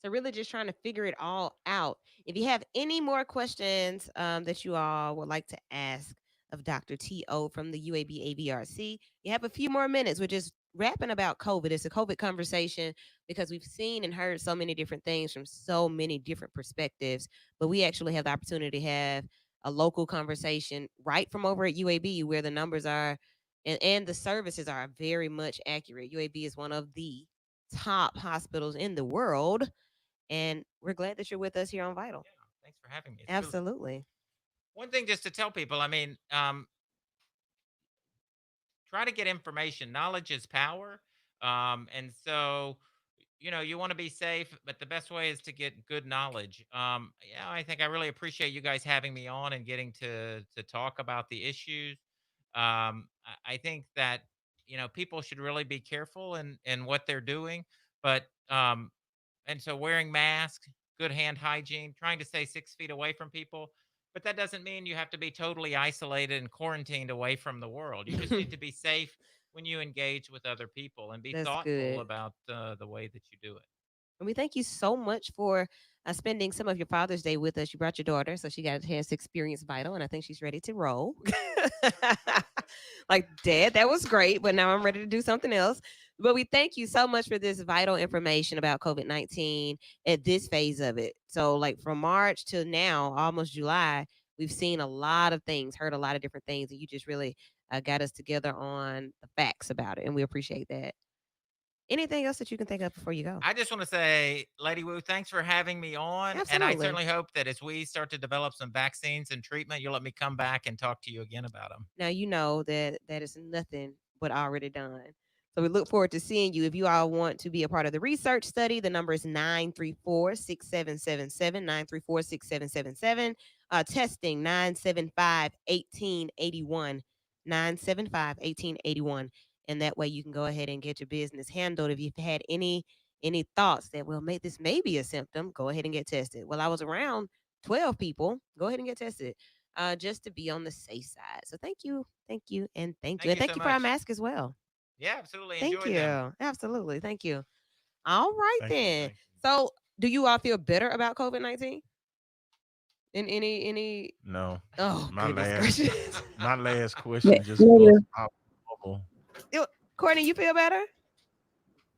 So really just trying to figure it all out. If you have any more questions that you all would like to ask of Dr. T.O. from the UAB AVRC, you have a few more minutes. We're just rapping about COVID. It's a COVID conversation because we've seen and heard so many different things from so many different perspectives, but we actually have the opportunity to have a local conversation right from over at UAB where the numbers are and the services are very much accurate. UAB is one of the top hospitals in the world, and we're glad that you're with us here on Vital. Yeah, thanks for having me. It's really- Absolutely. one thing just to tell people, I mean, try to get information. Knowledge is power. And so, you want to be safe, but the best way is to get good knowledge. Yeah, I think I really appreciate you guys having me on and getting to talk about the issues. I think that people should really be careful in what they're doing, but and so wearing masks, good hand hygiene, trying to stay 6 feet away from people. But that doesn't mean you have to be totally isolated and quarantined away from the world. You just need to be safe when you engage with other people and be That's thoughtful good. about the way that you do it. And we thank you so much for spending some of your Father's Day with us. You brought your daughter, so she got a chance to experience Vital, and I think she's ready to roll. Like, Dad, that was great, but now I'm ready to do something else. But we thank you so much for this vital information about COVID-19 at this phase of it. So, like, from March to now, almost July, we've seen a lot of things, heard a lot of different things, and you just really got us together on the facts about it, and we appreciate that. Anything else that you can think of before you go? I just want to say, Lady Wu, thanks for having me on. And I Absolutely. certainly hope that as we start to develop some vaccines and treatment, you'll let me come back and talk to you again about them. Now you know that that is nothing but already done. So we look forward to seeing you. If you all want to be a part of the research study, the number is 934-6777, 934-6777. Testing 975-1881, 975-1881. And that way you can go ahead and get your business handled. If you've had any thoughts that, well, this may be a symptom, go ahead and get tested. Well, I was around 12 people. Go ahead and get tested. Just to be on the safe side. So thank you, and thank you. And Thank you thank so you for our much. mask as well. Yeah, absolutely. Thank Enjoy you. them. Absolutely. Thank you. All right Thank you, then. thank you. So do you all feel better about COVID-19? In any No, oh my goodness last gracious. my last question just Negative. was bubble. Courtney, you feel better?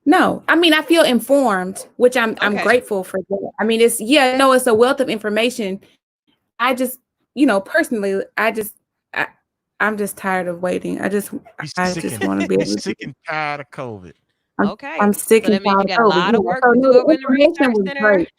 No, I mean I feel informed, which I'm Okay. grateful for that. I mean it's it's a wealth of information. I just personally I'm just tired of waiting. I just want to be able He's to. sick and tired of COVID. Okay. I'm sick So and that means you tired got a of lot of COVID. work So to do no, over in the information research was center. great.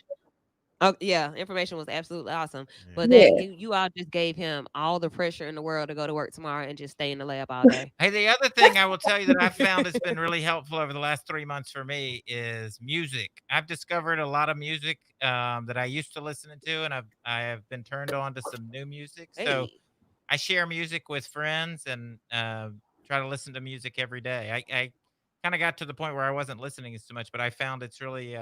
Oh yeah, information was absolutely awesome. Yeah. But Yeah. that you all just gave him all the pressure in the world to go to work tomorrow and just stay in the lab all day. Hey, the other thing I will tell you that I've found has been really helpful over the last 3 months for me is music. I've discovered a lot of music that I used to listen to, and I have been turned on to some new music. So Hey. I share music with friends and try to listen to music every day. I kind of got to the point where I wasn't listening as too much, but I found it's really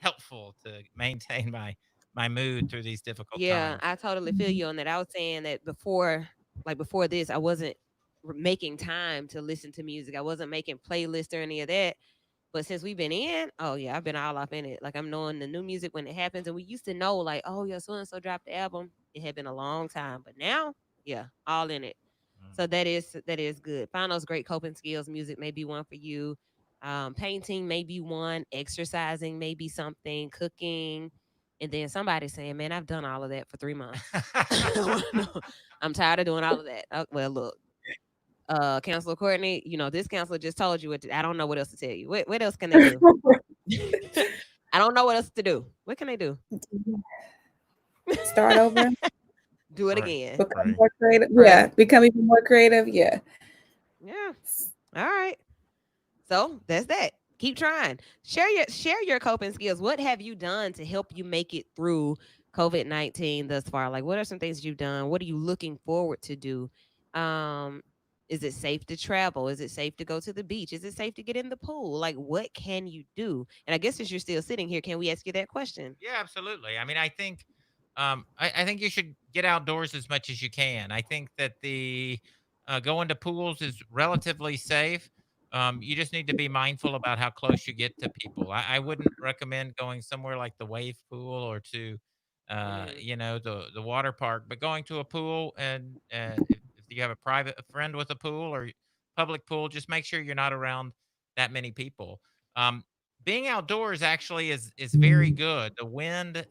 helpful to maintain my mood through these difficult Yeah, times. I totally feel Mhm. you on that. I was saying that before, like before this, I wasn't making time to listen to music. I wasn't making playlists or any of that. But since we've been in, oh yeah, I've been all up in it. Like I'm knowing the new music when it happens, and we used to know like, oh yeah, so and so dropped the album. It had been a long time, but now, yeah, all in it. So that is good. Find those great coping skills. Music may be one for you. Painting may be one. Exercising may be something. Cooking, and then somebody saying, "Man, I've done all of that for 3 months. I'm tired of doing all of that." Well, look, Counselor Courtney, this counselor just told you I don't know what else to tell you. What else can they do? I don't know what else to do. What can they do? Start over, Do it Right. again. become Right. more creative. Right. Yeah, become even more creative. Yeah. Yeah. All right. So that's that. Keep trying. Share your coping skills. What have you done to help you make it through COVID-19 thus far? Like, what are some things you've done? What are you looking forward to do? Um, is it safe to travel? Is it safe to go to the beach? Is it safe to get in the pool? Like, what can you do? And I guess since you're still sitting here, can we ask you that question? Yeah, absolutely. I mean, I think I think you should get outdoors as much as you can. I think that the going to pools is relatively safe. You just need to be mindful about how close you get to people. I wouldn't recommend going somewhere like the wave pool or to Mm, the water park, but going to a pool and if you have a friend with a pool or public pool, just make sure you're not around that many people. Um, Being outdoors actually is very good. The wind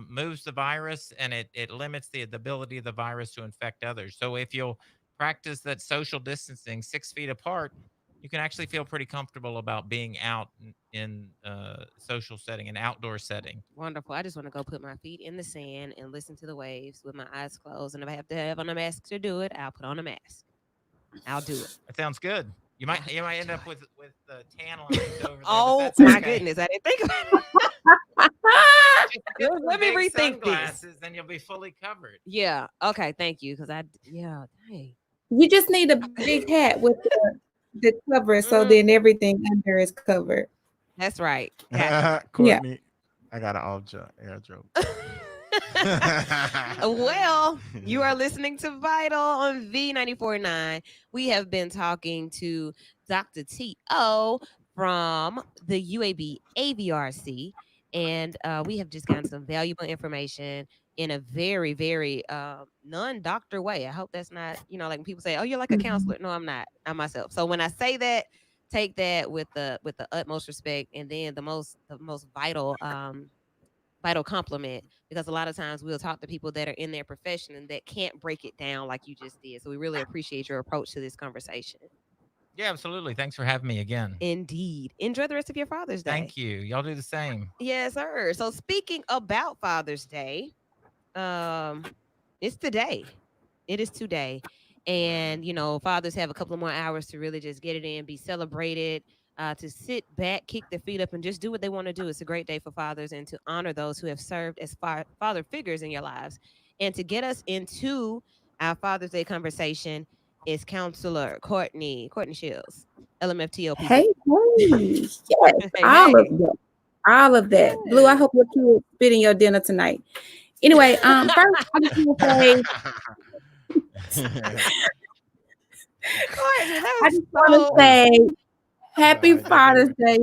moves the virus and it limits the ability of the virus to infect others. So if you'll practice that social distancing 6 feet apart, you can actually feel pretty comfortable about being out in social setting, an outdoor setting. wonderful. I just want to go put my feet in the sand and listen to the waves with my eyes closed. And if I have to have on a mask to do it, I'll put on a mask. I'll do it. That sounds good. You might I'll you might end do up it. with tan lines over there, but Oh that's my okay. goodness, I didn't think about it. Just get some Let me big rethink this. sunglasses, then you'll be fully covered. Yeah. Okay. Thank you. Yeah. Dang. You just need a big hat with the cover, so Mm, then everything under is covered. that's right. Got Courtney, I got an air joke. well, you are listening to Vital on V94.9. We have been talking to Dr. T.O. from the UAB AVRC, and we have just gotten some valuable information in a very, very non-doctor way. I hope that's not, like when people say, "Oh, you're like a counselor." No, I'm not. I'm myself. So when I say that, take that with the utmost respect, and then the most vital compliment, because a lot of times we'll talk to people that are in their profession and that can't break it down like you just did. So we really appreciate your approach to this conversation. Yeah, absolutely. Thanks for having me again. Indeed. Enjoy the rest of your Father's Day. Thank you. Y'all do the same. Yes, sir. So speaking about Father's Day, it's today. It is today. And, fathers have a couple of more hours to really just get it in, be celebrated, to sit back, kick their feet up, and just do what they want to do. It's a great day for fathers and to honor those who have served as father figures in your lives. And to get us into our Father's Day conversation is Counselor Courtney Shields, LMFTO people. Hey, yes, Hey, all of hey. that, all of that. Blue, I Yes. hope your kids spitting your dinner tonight. Anyway, first I just want to say, Courtney, that I was just want to so say, Happy Sorry, Father's Day.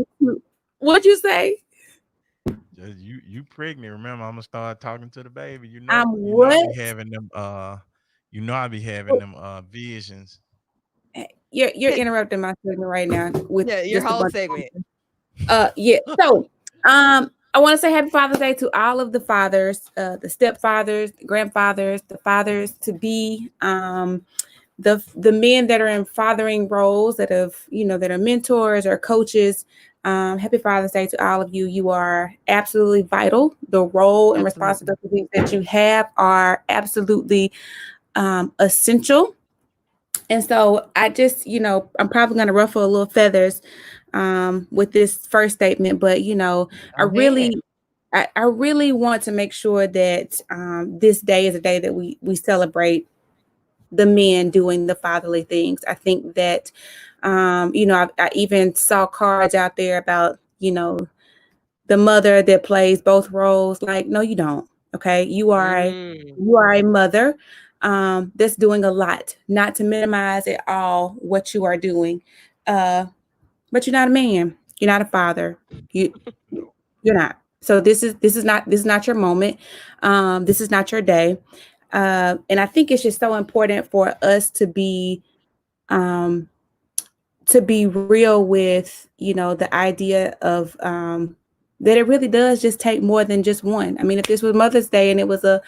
What'd you say? Just you pregnant. Remember, I'm gonna start talking to the baby. I'm I what? be having them I be having them visions. You're interrupting my segment right now with yeah, your just a whole bunch. segment. Yeah. So, I want to say Happy Father's Day to all of the fathers, the stepfathers, the grandfathers, the fathers to be, the men that are in fathering roles that are mentors or coaches. Happy Father's Day to all of you. You are absolutely vital. The role and Absolutely. responsibilities that you have are absolutely essential. And so I just, I'm probably going to ruffle a little feathers with this first statement, but I Go really, ahead. I really want to make sure that this day is a day that we celebrate the men doing the fatherly things. I think that, I even saw cards out there about, the mother that plays both roles. Like, no, you don't. Okay. You are a mother that's doing a lot, not to minimize at all what you are doing. But you're not a man. You're not a father. You're not. So this is not your moment. This is not your day. And I think it's just so important for us um, to be real with, the idea of that it really does just take more than just one. I mean, if this was Mother's Day and it was a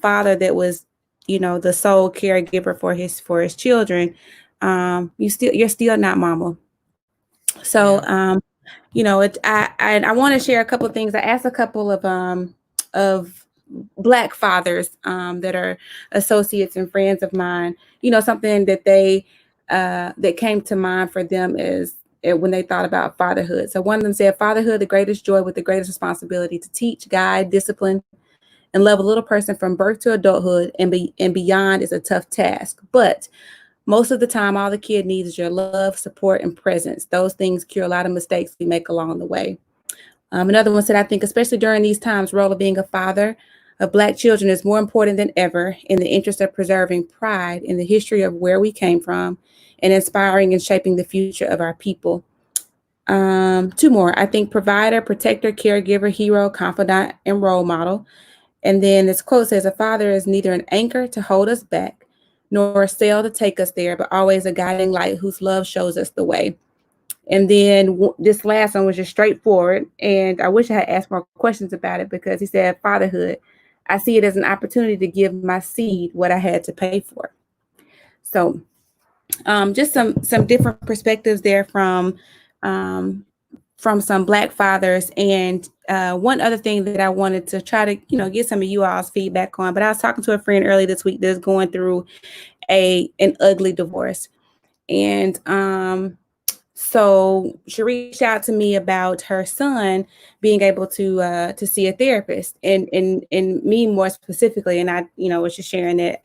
father that was, the sole caregiver for his children, you're still not mama. So, I want to share a couple of things. I asked a couple of Black fathers that are associates and friends of mine, something that that came to mind for them is when they thought about fatherhood. So one of them said, fatherhood, the greatest joy with the greatest responsibility to teach, guide, discipline, and love a little person from birth to adulthood and beyond is a tough task. But most of the time, all the kid needs is your love, support, and presence. Those things cure a lot of mistakes we make along the way. Another one said, I think especially during these times, role of being a father of Black children is more important than ever in the interest of preserving pride in the history of where we came from and inspiring and shaping the future of our people. Two more. I think provider, protector, caregiver, hero, confidant, and role model. And then this quote says, a father is neither an anchor to hold us back, nor a sail to take us there, but always a guiding light whose love shows us the way. And then this last one was just straightforward. And I wish I had asked more questions about it because he said, fatherhood, I see it as an opportunity to give my seed what I had to pay for. So just some different perspectives there from some Black fathers. And one other thing that I wanted to try to, get some of you all's feedback on, but I was talking to a friend early this week that's going through an ugly divorce. And so she reached out to me about her son being able to see a therapist, and me more specifically. And I, was just sharing that,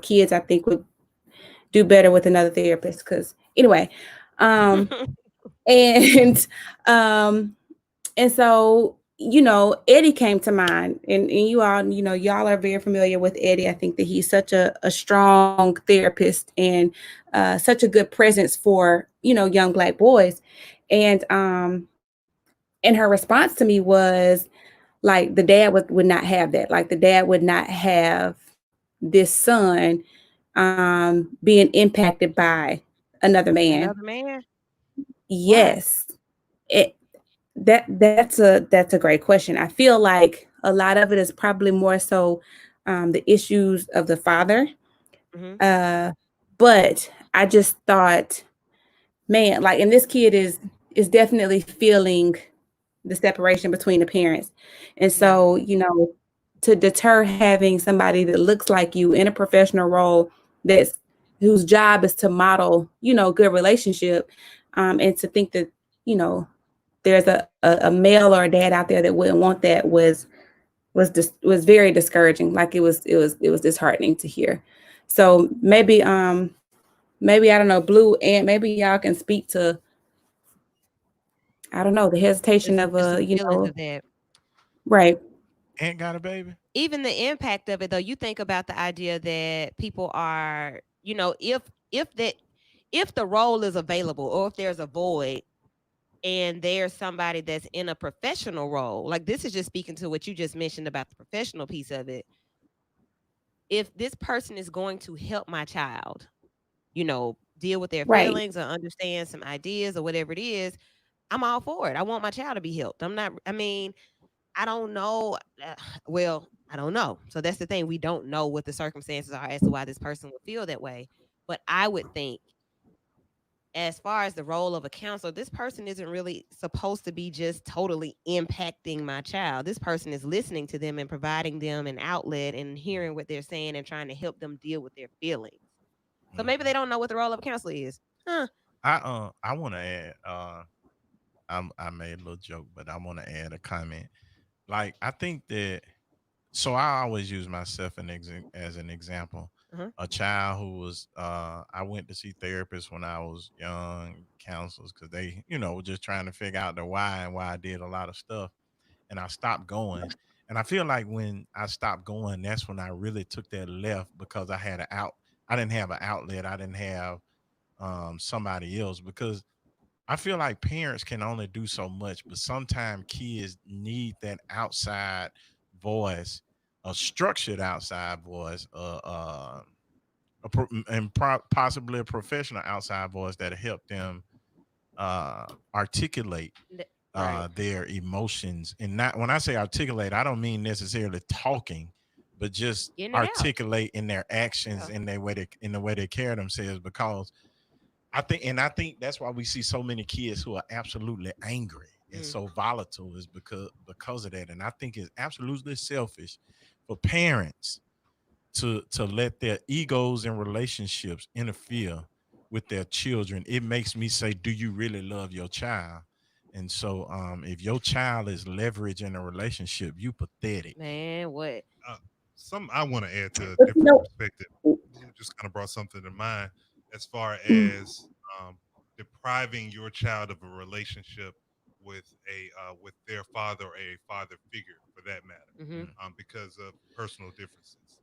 kids I think would do better with another therapist. Because anyway, and so Eddie came to mind, and you all, y'all are very familiar with Eddie. I think that he's such a strong therapist and such a good presence for young Black boys. And her response to me was like, the dad would not have that. Like, the dad would not have this son being impacted by another man. Another man? Yes. That's a great question. I feel like a lot of it is probably more so the issues of the father. Mm-hmm. But I just thought, man, like, and this kid is definitely feeling the separation between the parents. And so, to deter having somebody that looks like you in a professional role whose job is to model, good relationship, and to think that, there's a male or a dad out there that wouldn't want that was very discouraging. Like, it was disheartening to hear. So maybe I don't know, Blue, and maybe y'all can speak to, I don't know, the hesitation of feelings of that. Right. Aunt got a baby. Even the impact of it, though, you think about the idea that people are, if the role is available, or if there's a void and there's somebody that's in a professional role, like, this is just speaking to what you just mentioned about the professional piece of it. If this person is going to help my child, deal with their Right. feelings or understand some ideas or whatever it is, I'm all for it. I want my child to be helped. I don't know. Well, I don't know. So that's the thing. We don't know what the circumstances are as to why this person would feel that way. But I would think, as far as the role of a counselor, this person isn't really supposed to be just totally impacting my child. This person is listening to them and providing them an outlet and hearing what they're saying and trying to help them deal with their feelings. So maybe they don't know what the role of a counselor is. Huh. I want to add, I made a little joke, but I want to add a comment. Like I think that so I always use myself as an example. Uh-huh. A child who was I went to see therapists when I was young, counselors, because they, were just trying to figure out the why and why I did a lot of stuff. And I stopped going. And I feel like when I stopped going, that's when I really took that left because I didn't have an outlet. I didn't have somebody else because I feel like parents can only do so much, but sometimes kids need that outside voice, a structured outside voice, possibly a professional outside voice that help them articulate Right. their emotions. And not when I say articulate, I don't mean necessarily talking, but just Getting it out. articulate in their actions, Yeah. in the way they carry themselves. Because I think that's why we see so many kids who are absolutely angry and Mm. so volatile is because of that. And I think it's absolutely selfish for parents to let their egos and relationships interfere with their children. It makes me say, do you really love your child? And so if your child is leveraging a relationship, you pathetic. Man, what? Something I want to add to a But different perspective. Blue just kind of brought something to mind as far as depriving your child of a relationship with their father or a father figure, for that matter, Mm-hmm. because of personal differences.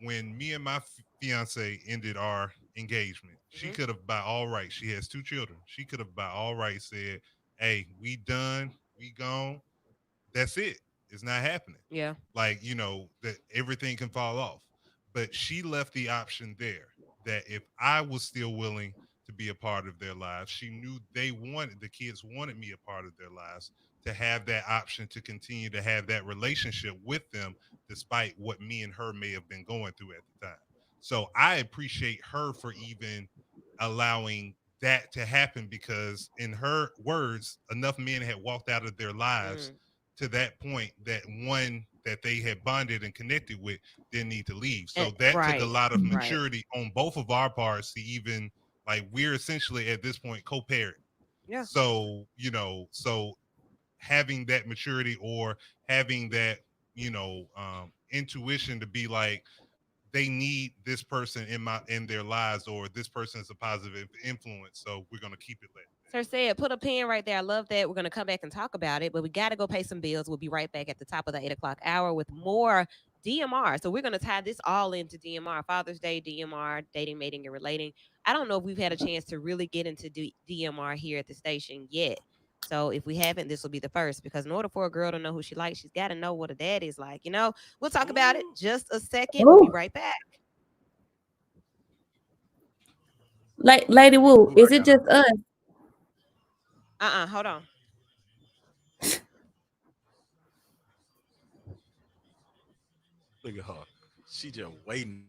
When me and my fiance ended our engagement, she Mhm. could have, by all rights, she has two children. She could have, by all rights, said, "Hey, we done, we gone. That's it. It's not happening." Yeah. Like, that everything can fall off. But she left the option there that if I was still willing to be a part of their lives, she knew the kids wanted me a part of their lives, to have that option to continue to have that relationship with them, despite what me and her may have been going through at the time. So I appreciate her for even allowing that to happen, because in her words, enough men had walked out of their lives Mm. to that point that one that they had bonded and connected with didn't need to leave. So And that took a right. lot of Right. maturity on both of our parts to even, like, we're essentially at this point co-parent. Yeah. So, so having that maturity, or having that, intuition to be like, they need this person in their lives, or this person is a positive influence, so we're going to keep it lit. Sir said, put a pin right there. I love that. We're going to come back and talk about it, but we got to go pay some bills. We'll be right back at the top of the 8 o'clock hour with more DMR. So we're going to tie this all into DMR, Father's Day, DMR, dating, mating, and relating. I don't know if we've had a chance to really get into DMR here at the station yet. So if we haven't, this will be the first, because in order for a girl to know who she likes, she's got to know what a dad is like. We'll talk about it just a second. We'll be right back. Like Lady Wu, Ooh, is I it got a just us? Hold on. look at her. She just waiting.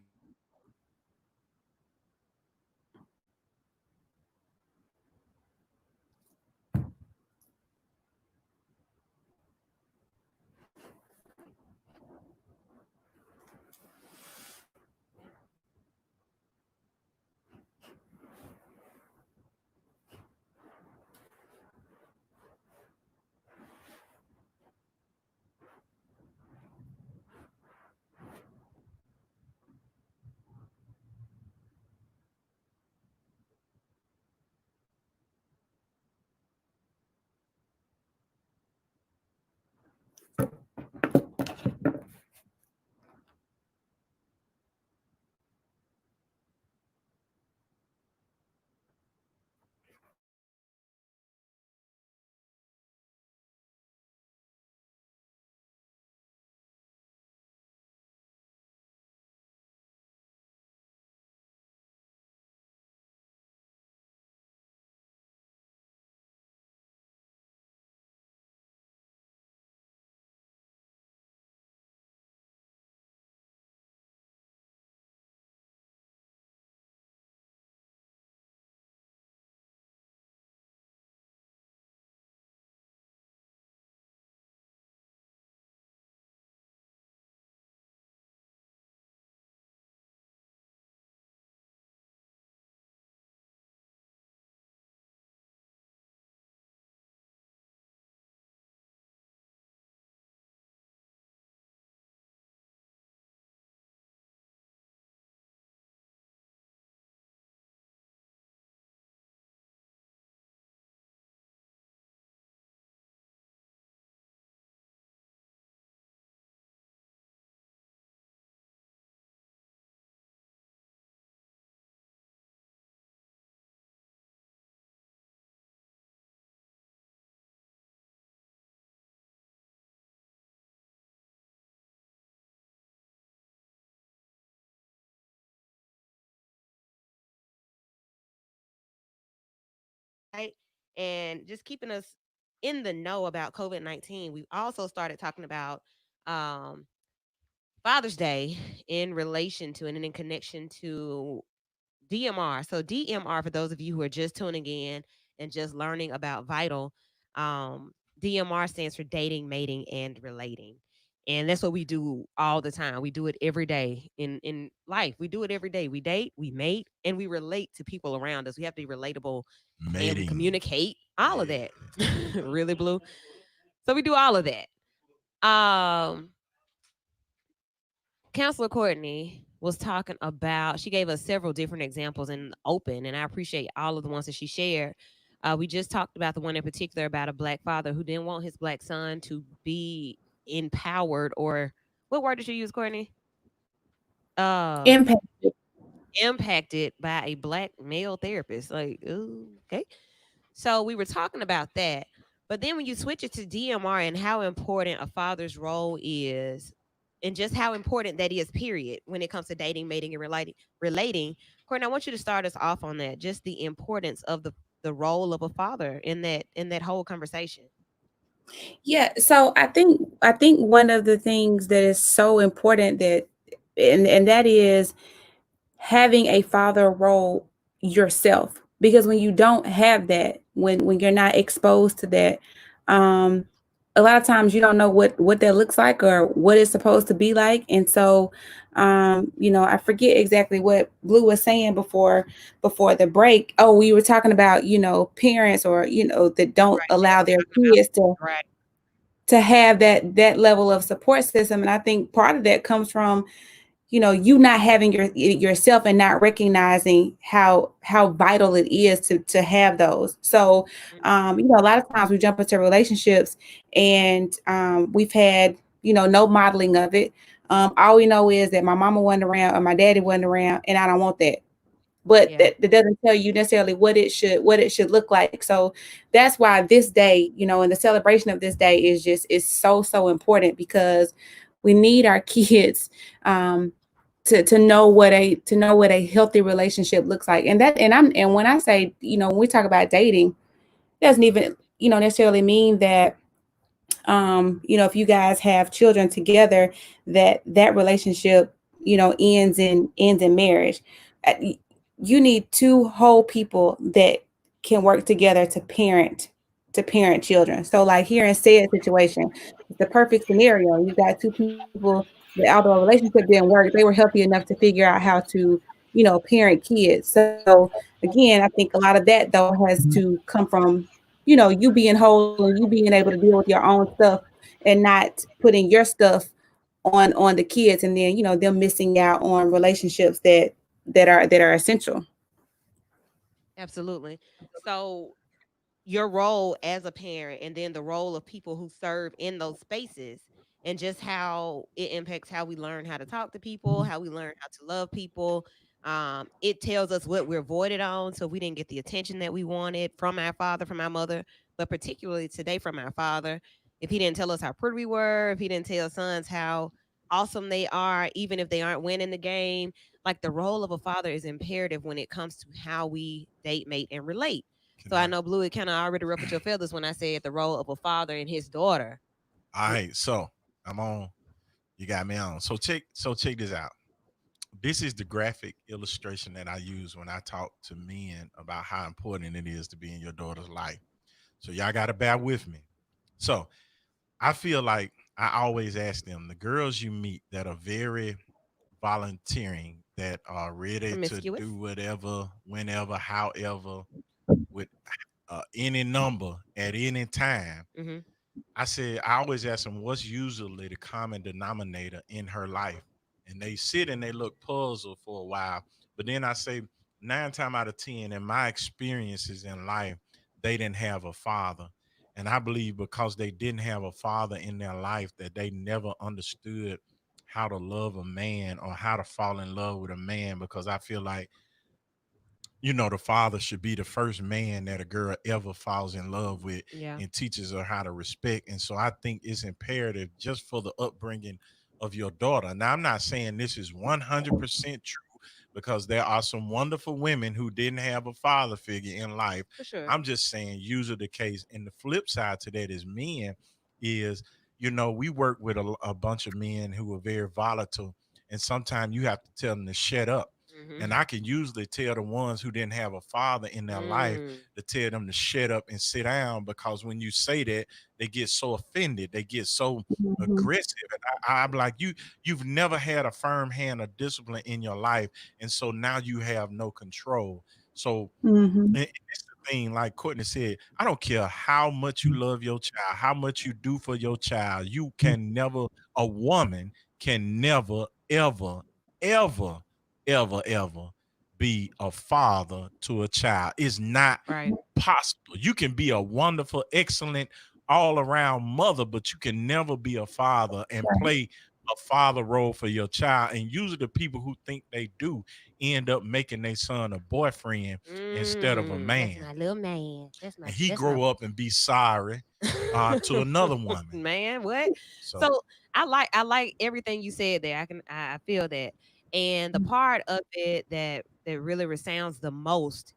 right? And just keeping us in the know about COVID-19. We've also started talking about um, Father's Day in relation to and in connection to DMR. So DMR, for those of you who are just tuning in and just learning about Vital, DMR stands for dating, mating, and relating. And that's what we do all the time. We do it every day in life. We do it every day. We date, we mate, and we relate to people around us. We have to be relatable and we Mating. communicate all of Yeah. that. Really, Blue. So we do all of that. Counselor Courtney was talking about, she gave us several different examples in open, and I appreciate all of the ones that she shared. We just talked about the one in particular about a black father who didn't want his black son to be empowered, or what word did you use, Courtney? Impact. Impacted by a black male therapist. Like, ooh, okay. So we were talking about that. But then when you switch it to DMR and how important a father's role is, and just how important that is, period, when it comes to dating, mating, and relating. Courtney, I want you to start us off on that. Just the importance of the role of a father in that whole conversation. Yeah, so I think one of the things that is so important that and that is having a father role yourself, because when you don't have that, when you're not exposed to that, um a lot of times you don't know what that looks like or what it's supposed to be like. And so I forget exactly what Blue was saying before the break. Oh, we were talking about parents, or that don't Right. allow their Talking about kids right. to have that level of support system. And I think part of that comes from you not having yourself and not recognizing how vital it is to have those. So a lot of times we jump into relationships and we've had no modeling of it. All we know is that my mama wasn't around or my daddy wasn't around, and I don't want that. But Yeah. that doesn't tell you necessarily what it should look like. So that's why this day, and the celebration of this day is so important, because we need our kids to know what a healthy relationship looks like. And when I say, when we talk about dating, it doesn't even necessarily mean that if you guys have children together, that relationship ends in marriage. Uh, You need two whole people that can work together to parent children. So like here in said situation, it's the perfect scenario. You got two people that, although a relationship didn't work, they were healthy enough to figure out how to parent kids. So again, I think a lot of that though has to come from you being whole and you being able to deal with your own stuff, and not putting your stuff on the kids, and then them missing out on relationships that are essential. Absolutely. So your role as a parent, and then the role of people who serve in those spaces, and just how it impacts how we learn how to talk to people, how we learn how to love people. It tells us what we're voided on, so we didn't get the attention that we wanted from our father, from our mother, but particularly today from our father. If he didn't tell us how pretty we were, if he didn't tell sons how awesome they are, even if they aren't winning the game, like the role of a father is imperative when it comes to how we date, mate, and relate. So I know Blue, it kind of already ruffled your feathers when I said the role of a father and his daughter. All right, so I'm on. You got me on. So check this out. This is the graphic illustration that I use when I talk to men about how important it is to be in your daughter's life. So y'all got to bear with me. So I feel like I always ask them, the girls you meet that are very volunteering, that are ready to Promiscuous. do whatever, whenever, however, with any number at any time. Hmm. I always ask them, what's usually the common denominator in her life? And they sit and they look puzzled for a while. But then I say, 9 times out of 10, in my experiences in life, they didn't have a father. And I believe because they didn't have a father in their life, that they never understood how to love a man or how to fall in love with a man. Because I feel like, the father should be the first man that a girl ever falls in love with Yeah. and teaches her how to respect. And so I think it's imperative just for the upbringing of your daughter. Now, I'm not saying this is 100% true, because there are some wonderful women who didn't have a father figure in life. For sure. I'm just saying, usually the case. And the flip side to that is men is, we work with a bunch of men who are very volatile, and sometimes you have to tell them to shut up. And I can usually tell the ones who didn't have a father in their life Mm. to tell them to shut up and sit down, because when you say that, they get so offended, they get so Mhm. aggressive. And I'm like, you've never had a firm hand of discipline in your life, and so now you have no control. So Mhm. and it's the thing, like Courtney said, I don't care how much you love your child, how much you do for your child. You can never, a woman can never, ever, ever, ever be a father to a child. It's not Right. possible. You can be a wonderful, excellent, all around mother, but you can never be a father and play a father role for your child. And usually the people who think they do end up making their son a boyfriend instead of a That's man. my little man. And he grow up and be sorry to another woman. Man, what? So So I like everything you said there. I feel that. And the part of it that really resounds the most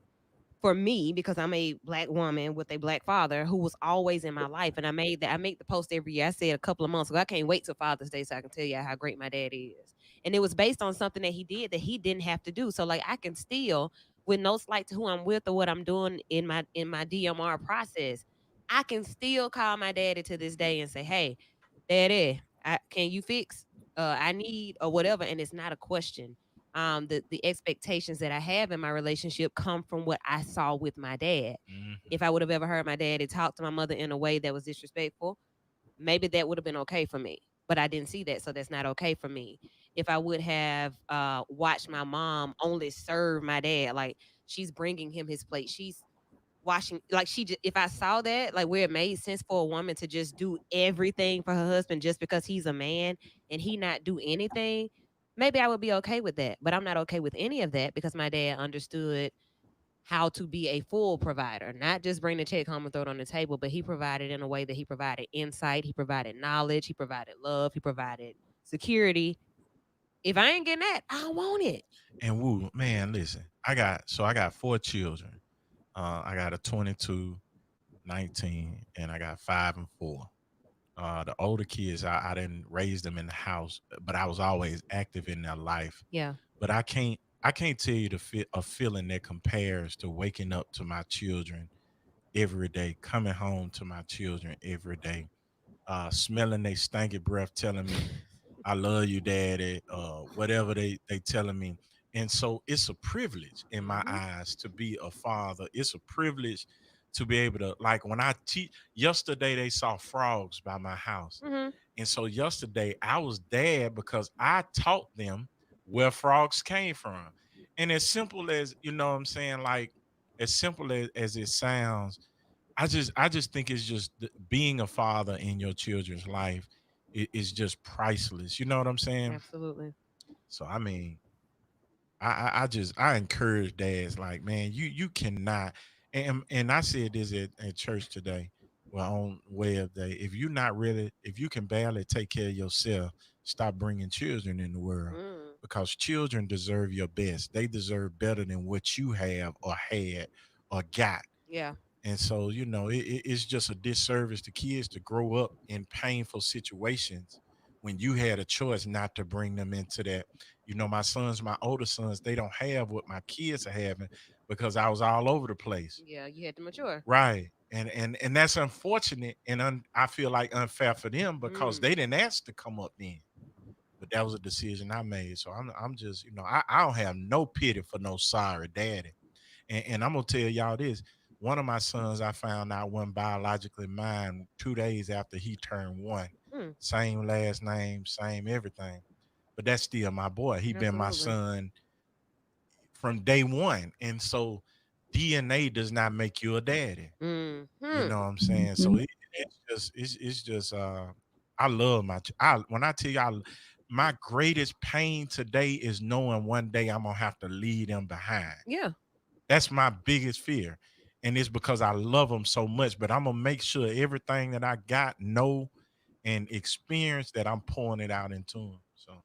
for me, because I'm a black woman with a black father who was always in my life. And I make the post every year. I said a couple of months ago, I can't wait till Father's Day so I can tell you how great my dad is. And it was based on something that he did that he didn't have to do. So like I can still, with no slight to who I'm with or what I'm doing in my DMR process, I can still call my daddy to this day and say, "Hey, daddy, can you fix? I need or whatever." And it's not a question. The expectations that I have in my relationship come from what I saw with my dad. If I would have ever heard my daddy talk to my mother in a way that was disrespectful, maybe that would have been okay for me. But I didn't see that, so that's not okay for me. If I would have watched my mom only serve my dad, like she's bringing him his plate, she's washing, like if I saw that, like where it made sense for a woman to just do everything for her husband just because he's a man and he not do anything, maybe I would be okay with that. But I'm not okay with any of that because my dad understood how to be a full provider, not just bring the check home and throw it on the table, but he provided in a way that he provided insight, he provided knowledge, he provided love, he provided security. If I ain't getting that, I don't want it. and woo, man, listen, I got 4 children. I got a 22, 19, and I got 5 and 4. The older kids, I didn't raise them in the house, but I was always active in their life. Yeah. But I can't tell you a feeling that compares to waking up to my children every day, coming home to my children every day, smelling their stinky breath, telling me, "I love you, daddy," whatever they telling me. And so it's a privilege in my eyes to be a father. It's a privilege to be able to, like, when I teach. Yesterday they saw frogs by my house, Mm-hmm. and so yesterday I was dad because I taught them where frogs came from. And as simple as, what I'm saying, like, as simple as it sounds, I just think it's just being a father in your children's life is just priceless. You know what I'm saying? Absolutely. So I mean, I encourage dads, like, man, you cannot. And I said this at church today, well, on Web Day. If you can barely take care of yourself, stop bringing children in the world, Mm. because children deserve your best. They deserve better than what you have or had or got. Yeah. And so, it's just a disservice to kids to grow up in painful situations when you had a choice not to bring them into that. My older sons, they don't have what my kids are having because I was all over the place. Yeah. You had to mature. Right. And that's unfortunate, and I feel like unfair for them because Mm. they didn't ask to come up then. But that was a decision I made. So I'm just, I don't have no pity for no sorry daddy. And I'm gonna tell y'all this. One of my sons, I found out wasn't biologically mine 2 days after he turned 1. Mm. Same last name, same everything. But that's still my boy. He been my Absolutely. son from day one. And so DNA does not make you a daddy. You Mm-hmm. know what I'm saying? So it's just I love when I tell y'all, my greatest pain today is knowing one day I'm gonna have to leave them behind. Yeah. That's my biggest fear. And it's because I love them so much, but I'm gonna make sure everything that I got, know, and experience, that I'm pouring it out into them. So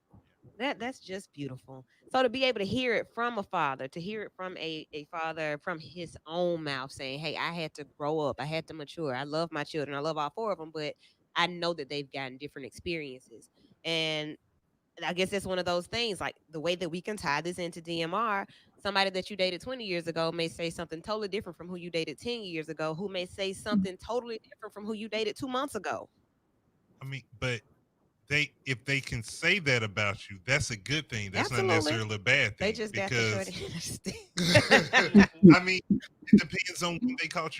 That's just beautiful. So to be able to hear it from a father, to hear it from a father from his own mouth saying, "Hey, I had to grow up. I had to mature. I love my children. I love all four of them, but I know that they've gotten different experiences." And I guess that's one of those things, like the way that we can tie this into DMR. Somebody that you dated 20 years ago may say something totally different from who you dated 10 years ago, who may say something totally different from who you dated 2 months ago. I mean, but if they can say that about you, that's a good thing. That's not Absolutely. necessarily a bad They thing. just got the short Because end of the I mean, it depends on when they caught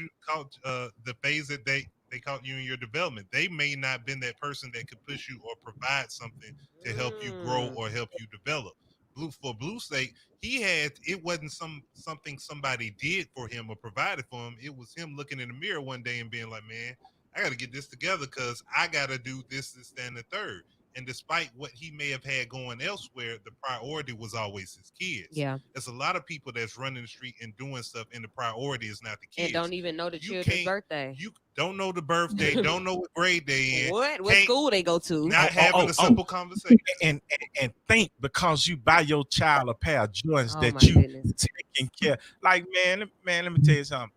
the phase that they caught you in your development. They may not been that person that could push you or provide something to help you grow Mm, or help you develop. Blue state, he had it wasn't something somebody did for him or provided for him. It was him looking in the mirror one day and being like, man, I got to get this together because I got to do this, and the third. And despite what he may have had going elsewhere, the priority was always his kids. yeah. There's a lot of people that's running the street and doing stuff, and the priority is not the And kids. don't even know the You children's can't. birthday. You don't know the birthday. Don't know what grade they in. What Can't- school they go to? Not Oh, having oh, a simple conversation. and think because you buy your child a pair of Jordans Oh that my you goodness. taking care. Like man, let me tell you something.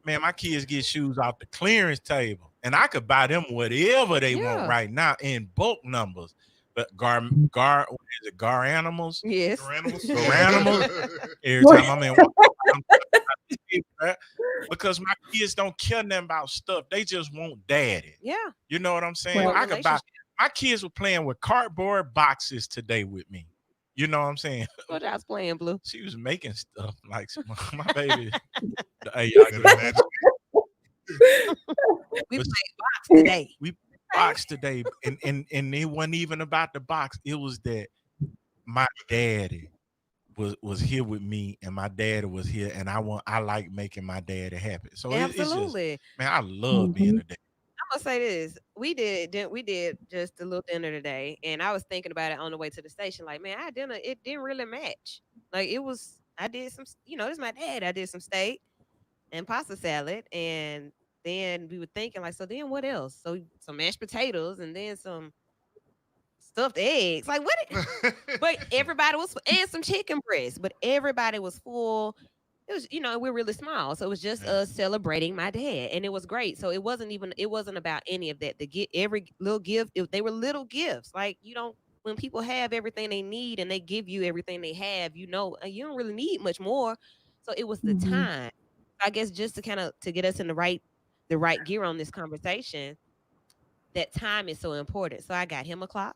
Man, my kids get shoes off the clearance table, and I could buy them whatever they want Yeah. right now in bulk numbers. But what is it? Gar animals. Yes. Garanimals. Every time I'm in, because my kids don't care nothing about stuff. They just want daddy. Yeah. You know what I'm saying? Well, I could buy. relationship. My kids were playing with cardboard boxes today with me. You know what I'm saying? What I was playing, Blue. She was making stuff like my baby. Hey, Can imagine. We But- played box today. we box today, and it wasn't even about the box. It was that my daddy was here with me, and my daddy was here, and I like making my daddy happy. So it's just, Absolutely. man, I love being a dad. I'm gonna say this. We did just a little dinner today, and I was thinking about it on the way to the station. Like, man, our dinner, it didn't really match. Like, it was. I did some, this is my dad. I did some steak and pasta salad, and then we were thinking like, so then what else? So some mashed potatoes, and then some stuffed eggs. Like, what? But everybody was, and some chicken breast, but everybody was full. It was, we're really small, so it was just Yeah. us celebrating my dad, and it was great. So it wasn't about any of that. The get every little gift, they were little gifts. Like, when people have everything they need and they give you everything they have, you don't really need much more. So it was the time. I guess just to kind of to get us in the right gear on this conversation, that time is so important. So I got him a clock,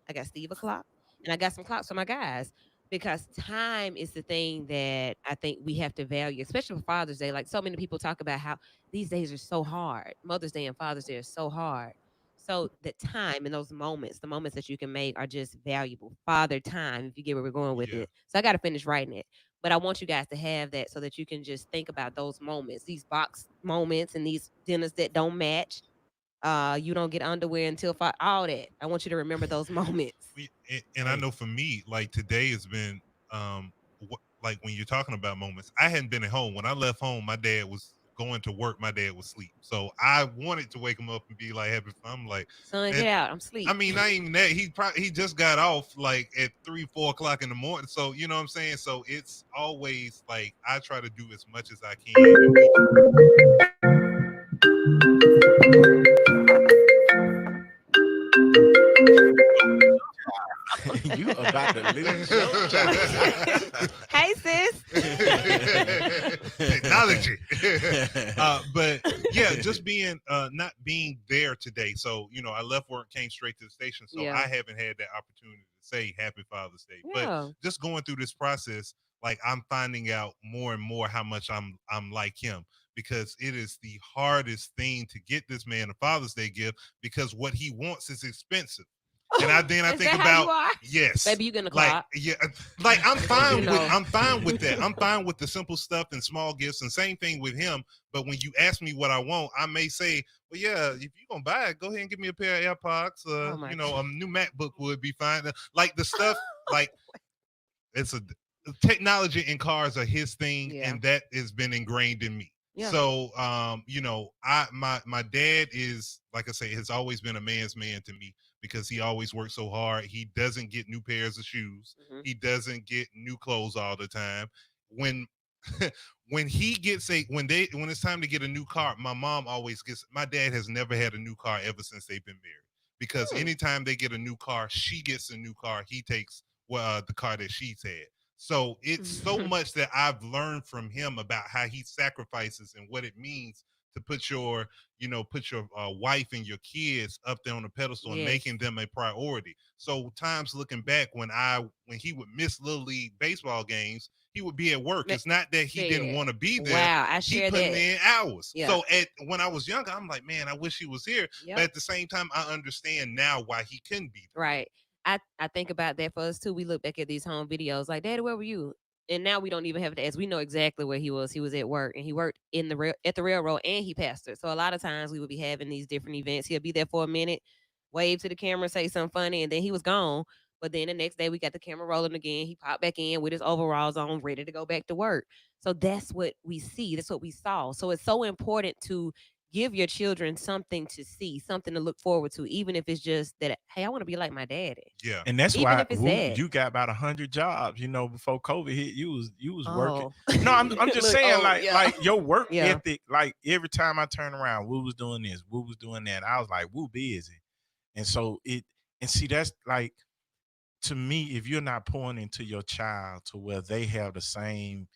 I got Steve a clock, and I got some clocks for my guys, because time is the thing that I think we have to value, especially for Father's Day. Like, so many people talk about how these days are so hard. Mother's Day and Father's Day are so hard. So the time and those moments, the moments that you can make, are just valuable. Father time, if you get where we're going with Yeah. it. So I got to finish writing it. But I want you guys to have that so that you can just think about those moments, these box moments and these dinners that don't match. You don't get underwear until all that. I want you to remember those moments. And I know for me, like today has been like when you're talking about moments, I hadn't been at home. When I left home, my dad was going to work, my dad was asleep. So I wanted to wake him up and be like happy. I'm like, Son, get out. I'm asleep. I mean, not even that. He just got off like at 3-4 o'clock in the morning. So you know what I'm saying? So it's always like I try to do as much as I can. You about to lose your job. Hey, sis. Technology. But yeah, just being not being there today. So I left work, came straight to the station. So Yeah. I haven't had that opportunity to say Happy Father's Day. Yeah. But just going through this process, like I'm finding out more and more how much I'm like him, because it is the hardest thing to get this man a Father's Day gift, because what he wants is expensive. And I Is think that how you about are? yes, Baby, you getting a like clock. yeah, like I'm fine You with know. I'm fine with that. I'm fine with the simple stuff and small gifts, and same thing with him. But when you ask me what I want, I may say, well, yeah, if you're gonna buy it, go ahead and give me a pair of AirPods. Oh my A new MacBook would be fine. Like the stuff, like it's a technology and cars are his thing, Yeah. and that has been ingrained in me. Yeah. So my dad is, like I say, has always been a man's man to me. because he always works so hard. He doesn't get new pairs of shoes. Mhm. He doesn't get new clothes all the time. When when he gets when it's time to get a new car, my mom always gets. My dad has never had a new car ever since they've been married, because anytime they get a new car, she gets a new car. He takes the car that she's had. So it's so much that I've learned from him about how he sacrifices and what it means to put your wife and your kids up there on the pedestal and Yes. making them a priority. So times looking back when he would miss little league baseball games, he would be at work. It's not that he didn't Yeah. want to be there. Wow, I He share putting that. in hours. Yeah. So when I was younger, I'm like, man, I wish he was here. Yep. But at the same time, I understand now why he couldn't be there. Right. I think about that for us too. We look back at these home videos like, Daddy, where were you? And now we don't even have to ask. We know exactly where he was. He was at work, and he worked at the railroad, and he pastored. So a lot of times we would be having these different events. He'll be there for a minute, wave to the camera, say something funny, and then he was gone. But then the next day we got the camera rolling again. He popped back in with his overalls on, ready to go back to work. So that's what we see. That's what we saw. So it's so important to give your children something to see, something to look forward to, even if it's just that, hey, I want to be like my daddy. Yeah. And that's Even why if it's Woo, sad. you got about 100 jobs, before COVID hit. You was working. Oh. No, I'm just Look, saying, oh, like yeah. like your work Yeah. ethic. Like every time I turn around, Woo was doing this, Woo was doing that. I was like, Woo busy, and so see, that's like, to me, if you're not pouring into your child to where they have the same,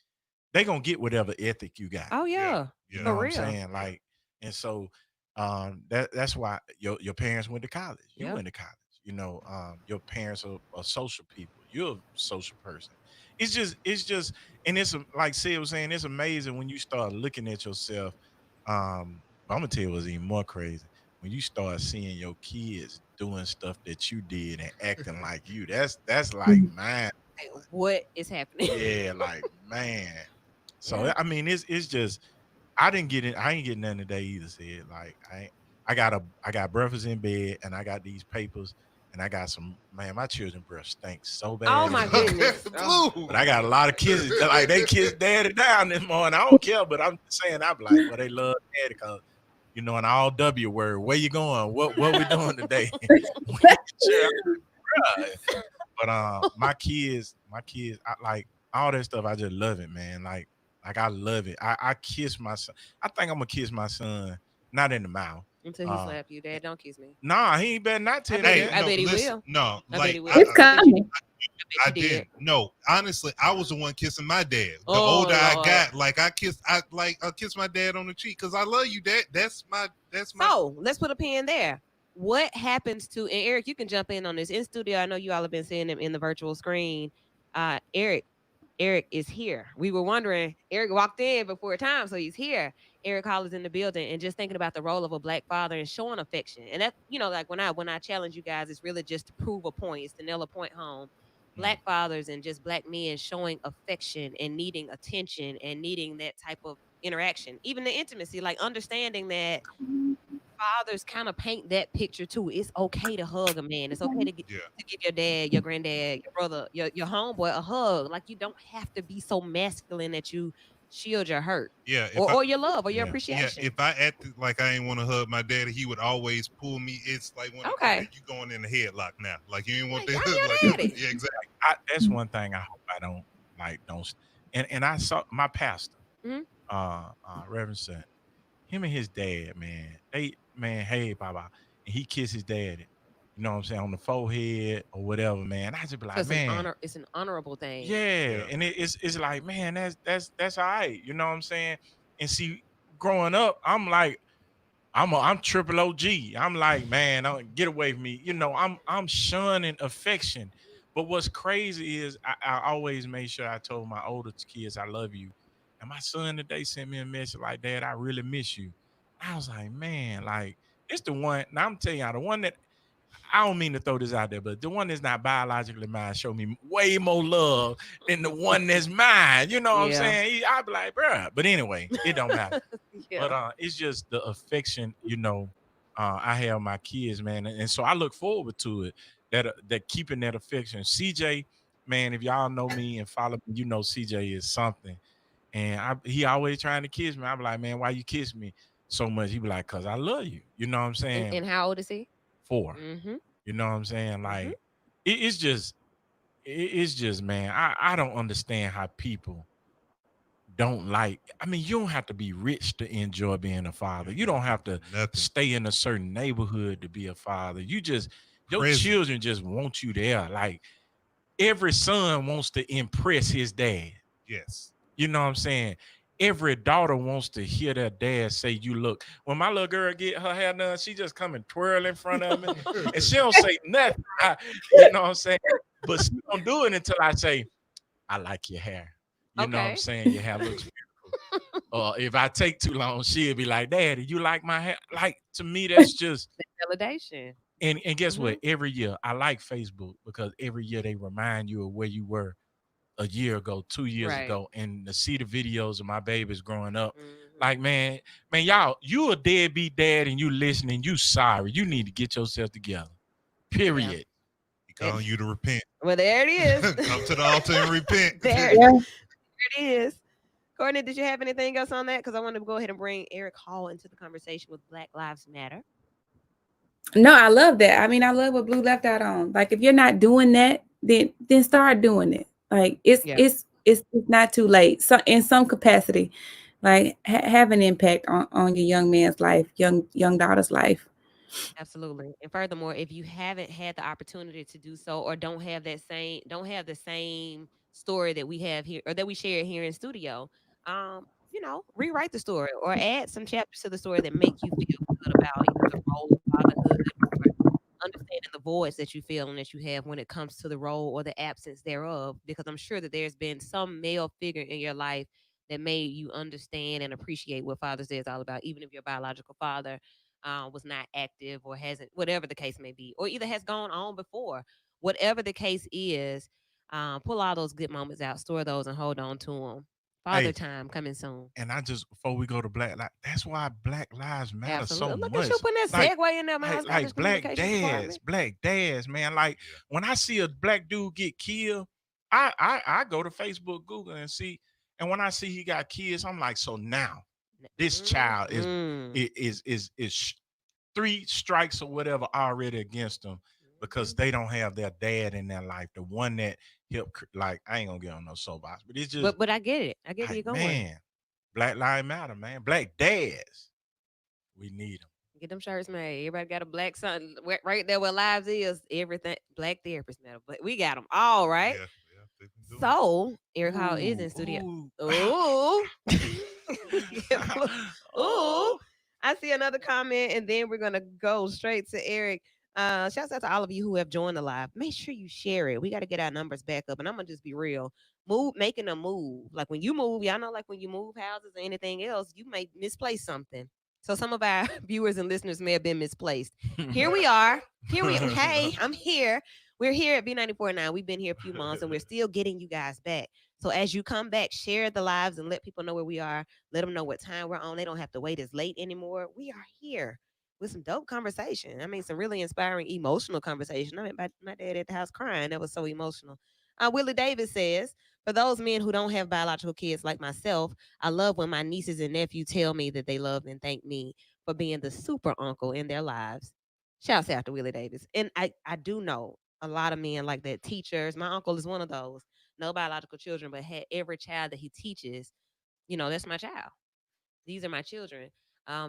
they gonna get whatever ethic you got. Oh yeah. Yeah. You For know what real. I'm saying? Like, and so that's why your parents went to college. You Yeah. went to college. Your parents are social people. You're a social person. It's just, and like Sid was saying, it's amazing when you start looking at yourself. I'm gonna tell you what's even more crazy. When you start seeing your kids doing stuff that you did and acting like you, that's like, man, Like, what is happening? yeah, like, man. So Yeah. I mean, it's just, I ain't getting nothing today either. Said, like, I got breakfast in bed, and I got these papers, and I got some, man, my children breath stinks so bad. Oh my goodness. Oh. Blue. But I got a lot of kids that, like, they kiss daddy down this morning. I don't care, but I'm just saying, I'm like, well, they love daddy because, an all W word. Where you going? What we doing today? But my kids, I like all that stuff. I just love it, man. Like I love it. I kiss my son. I think I'm gonna kiss my son, not in the mouth. Until he slap you, Dad, don't kiss me. Nah, he ain't better not tell me bet that. he- I bet he will. No, I bet like he will. It's coming. I bet you did. No, honestly, I was the one kissing my dad. The Oh, older I Lord. got, like I kissed my dad on the cheek because I love you, Dad. That's my. So let's put a pin there. What happens to, and Eric, you can jump in on this in studio. I know you all have been seeing him in the virtual screen. Eric is here. We were wondering, Eric walked in before time, so he's here. Eric Hall is in the building, and just thinking about the role of a Black father and showing affection. And that, like when I challenge you guys, it's really just to prove a point. It's to nail a point home. Black fathers and just Black men showing affection and needing attention and needing that type of interaction, even the intimacy, like understanding that fathers kind of paint that picture too. It's okay to hug a man. It's okay to give your dad, your granddad, your brother, your homeboy a hug. Like, you don't have to be so masculine that you shield your hurt. Yeah, or your love or your Yeah. appreciation. if I acted like I ain't want to hug my daddy, he would always pull me. It's like when Okay. you going in the headlock now, like you ain't want Like, that. I'm your Like, daddy. yeah, exactly. That's one thing I hope I don't and I saw my pastor, Mhm. Reverend Son, him and his dad, man, hey Baba, and he kissed his daddy, you know what I'm saying, on the forehead or whatever, man. I just be like, It's man, it's an honorable thing. yeah, and it's like, man, that's all right, you know what I'm saying. And see, growing up, I'm like, I'm triple OG. I'm like, man, get away from me. I'm shunning affection. But what's crazy is I always made sure I told my older kids I love you. And my son today sent me a message like, Dad, I really miss you. I was like, man, like, it's the one. Now I'm telling y'all, the one that, I don't mean to throw this out there, but the one that's not biologically mine show me way more love than the one that's mine. You know what I'm Yeah. saying? I'd be like, bruh. But anyway, it don't matter. Yeah. But it's just the affection, I have my kids, man, and so I look forward to it. That keeping that affection. CJ, man, if y'all know me and follow me, CJ is something. And he always trying to kiss me. I be like, man, why you kiss me so much? He be like, cause I love you. You know what I'm saying? And how old is he? 4. Mm-hmm. You know what I'm saying? Mhm. Like it's just man, I don't understand how people don't like. I mean, you don't have to be rich to enjoy being a father. You don't have to Nothing. stay in a certain neighborhood to be a father. You just your Present. children just want you there. Like every son wants to impress his dad. Yes. You know what I'm saying? Every daughter wants to hear their dad say, "You look." When my little girl get her hair done, she just come and twirl in front of me, and she don't say nothing. You know what I'm saying? But she don't do it until I say, "I like your hair." You know what I'm Okay. saying? Your hair looks beautiful. Or if I take too long, she'll be like, "Daddy, you like my hair?" Like to me, that's just Validation. and guess what? Every year I like Facebook because every year they remind you of where you were a year ago, 2 years Right. ago, and to see the videos of my babies growing up. Mhm. Like, man, y'all, you a deadbeat dad and you listening, you sorry. You need to get yourself together. Period. He calling you to repent. Well, there it is. Come to the altar and repent. There Yeah. it is. Courtney, did you have anything else on that? Because I want to go ahead and bring Eric Hall into the conversation with Black Lives Matter. No, I love that. I mean, I love what Blue left out on. Like, if you're not doing that, then start doing it. Like, it's not too late. So, in some capacity, like have an impact on your young man's life, young daughter's life. Absolutely. And furthermore, if you haven't had the opportunity to do so or don't have the same story that we have here or that we share here in studio, rewrite the story or add some chapters to the story that make you feel good about either the role of fatherhood or understanding the voids that you feel and that you have when it comes to the role or the absence thereof. Because I'm sure that there's been some male figure in your life that made you understand and appreciate what Father's Day is all about, even if your biological father was not active or hasn't, whatever the case may be, or either has gone on before. Whatever the case is, pull all those good moments out, store those, and hold on to them. Father Hey, time coming soon. and I just before we go to Black Lives, that's why Black Lives matter Absolutely. so Look at you much. putting that Like, segue in there, man. like black dads, man. Like when I see a black dude get killed, I go to Facebook, Google, and see. And when I see he got kids, I'm like, so now this child is 3 strikes or whatever already against them because they don't have their dad in their life, the one that helped. Like I ain't gonna get on no soapbox, but it's just But I get it. I get where like, you're going. man, Black Lives Matter, man. Black dads, we need them. Get them shirts made. Everybody got a black son right there where lives is. Everything black therapist matter. But we got them all right. Yeah, they've been doing it. So Eric Hall is in studio. Ooh. Ooh. I see another comment, and then we're gonna go straight to Eric. Shouts out to all of you who have joined the live. Make sure you share it. We got to get our numbers back up. And I'm gonna just be real. Making a move. Like when you move, y'all know, like when you move houses or anything else, you may misplace something. So some of our viewers and listeners may have been misplaced. Here we are. Hey, I'm here. We're here at B94.9. We've been here a few months and we're still getting you guys back. So as you come back, share the lives and let people know where we are. Let them know what time we're on. They don't have to wait as late anymore. We are here with some dope conversation. I mean, some really inspiring, emotional conversation. I mean, my dad at the house crying. That was so emotional. Willie Davis says, for those men who don't have biological kids like myself, I love when my nieces and nephews tell me that they love and thank me for being the super uncle in their lives. Shouts out to Willie Davis. And I do know a lot of men like that, teachers. My uncle is one of those. No biological children, but had every child that he teaches, that's my child. These are my children.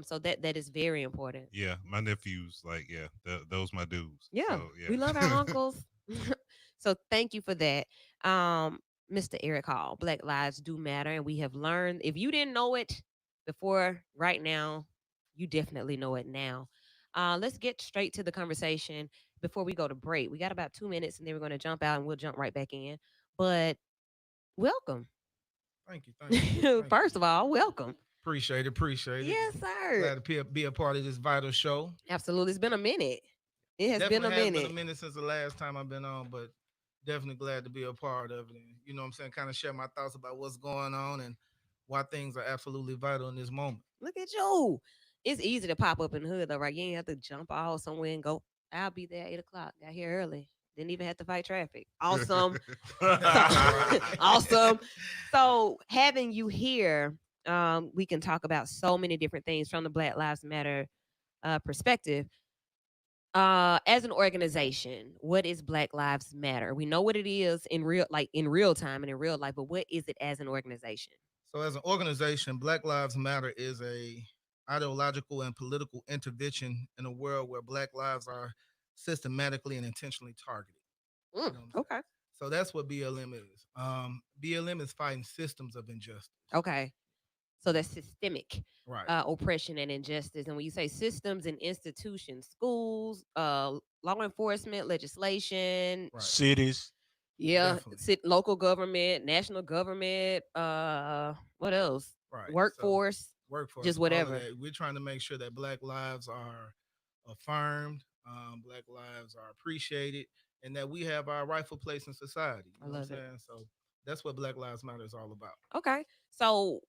So that is very important. Yeah, my nephews, like, those my dudes. Yeah, So, we love our uncles. So thank you for that. Mr. Eric Hall, Black Lives Do Matter. And we have learned, if you didn't know it before, right now, you definitely know it now. Let's get straight to the conversation before we go to break. We got about 2 minutes and then we're going to jump out and we'll jump right back in. But welcome. Thank you. First of all, welcome. Appreciate it. Yes, sir. Glad to be a part of this vital show. Absolutely. It's been a minute. It has Definitely been a has minute. been a minute since the last time I've been on, but definitely glad to be a part of it. And, you know what I'm saying? Kind of share my thoughts about what's going on and why things are absolutely vital in this moment. Look at you. It's easy to pop up in the hood, though, right? You ain't have to jump off somewhere and go. I'll be there at 8 o'clock. Got here early. Didn't even have to fight traffic. Awesome. Awesome. So having you here, we can talk about so many different things from the Black Lives Matter perspective. As an organization, what is Black Lives Matter? We know what it is in real time and in real life, but what is it as an organization? So, as an organization, Black Lives Matter is a ideological and political intervention in a world where Black lives are systematically and intentionally targeted. You know what I'm saying? Okay. So that's what BLM is. BLM is fighting systems of injustice. Okay. So that's systemic Right. oppression and injustice. And when you say systems and institutions, schools, law enforcement, legislation, Right. Cities. yeah, Definitely. local government, national government, what else? Right. So Workforce, workforce, just all of whatever. that. We're trying to make sure that Black lives are affirmed, Black lives are appreciated, and that we have our rightful place in society. I You know what love I'm it. saying? So that's what Black Lives Matter is all about. Okay. So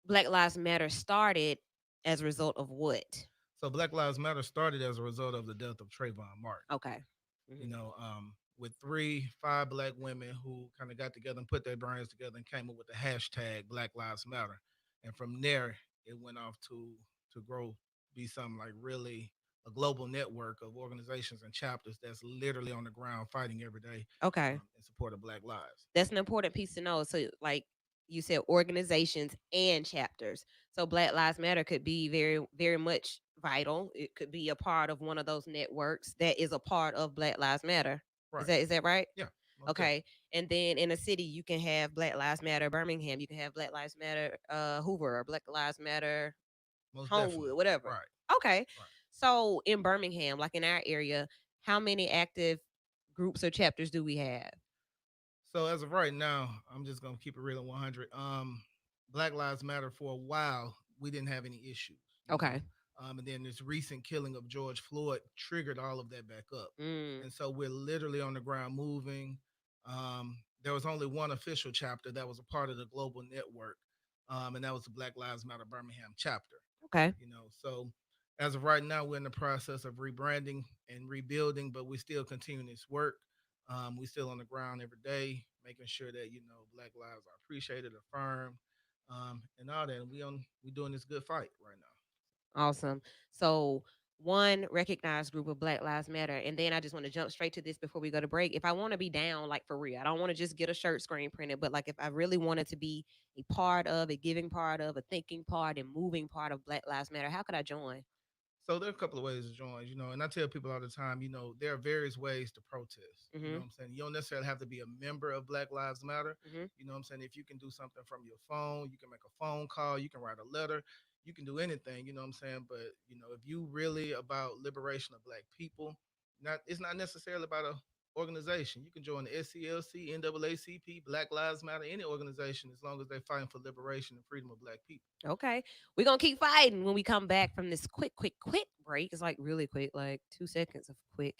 Black Lives Matter started as a result of what? So Black Lives Matter started as a result of the death of Trayvon Martin. Okay. You know, with 5 Black women who kind of got together and put their brains together and came up with the hashtag Black Lives Matter, and from there it went off to grow, be something like really a global network of organizations and chapters that's literally on the ground fighting every day Okay. in support of Black lives. That's an important piece to know. So, like you said, organizations and chapters. So, Black Lives Matter could be very, very much vital. It could be a part of one of those networks that is a part of Black Lives Matter. Right. Is that right? Yeah. most definitely. Okay. And then in a city, you can have Black Lives Matter Birmingham. You can have Black Lives Matter Hoover or Black Lives Matter Most Homewood, definitely. whatever. Right. Okay. Right. So in Birmingham, like in our area, how many active groups or chapters do we have? So as of right now, I'm just gonna keep it real at 100. Black Lives Matter for a while, we didn't have any issues. you Okay. know. And then this recent killing of George Floyd triggered all of that back up. And so we're literally on the ground moving. There was only one official chapter that was a part of the global network, and that was the Black Lives Matter Birmingham chapter. Okay. So as of right now, we're in the process of rebranding and rebuilding, but we're still continuing this work. We're still on the ground every day, making sure that Black lives are appreciated, affirmed, and all that. And we doing this good fight right now. Awesome. So one recognized group of Black Lives Matter. And then I just want to jump straight to this before we go to break. If I want to be down, like for real, I don't want to just get a shirt screen printed, but like if I really wanted to be a part of, a giving part of, a thinking part, and moving part of Black Lives Matter, how could I join? So there are a couple of ways to join, and I tell people all the time, there are various ways to protest. You know what I'm saying? You don't necessarily have to be a member of Black Lives Matter. You know what I'm saying? If you can do something from your phone, you can make a phone call, you can write a letter, you can do anything, you know what I'm saying? But, if you really about liberation of Black people, it's not necessarily about a organization. You can join the SCLC, NAACP, Black Lives Matter, any organization, as long as they're fighting for liberation and freedom of Black people. Okay. We're going to keep fighting when we come back from this quick break. It's like really quick, like 2 seconds of quick.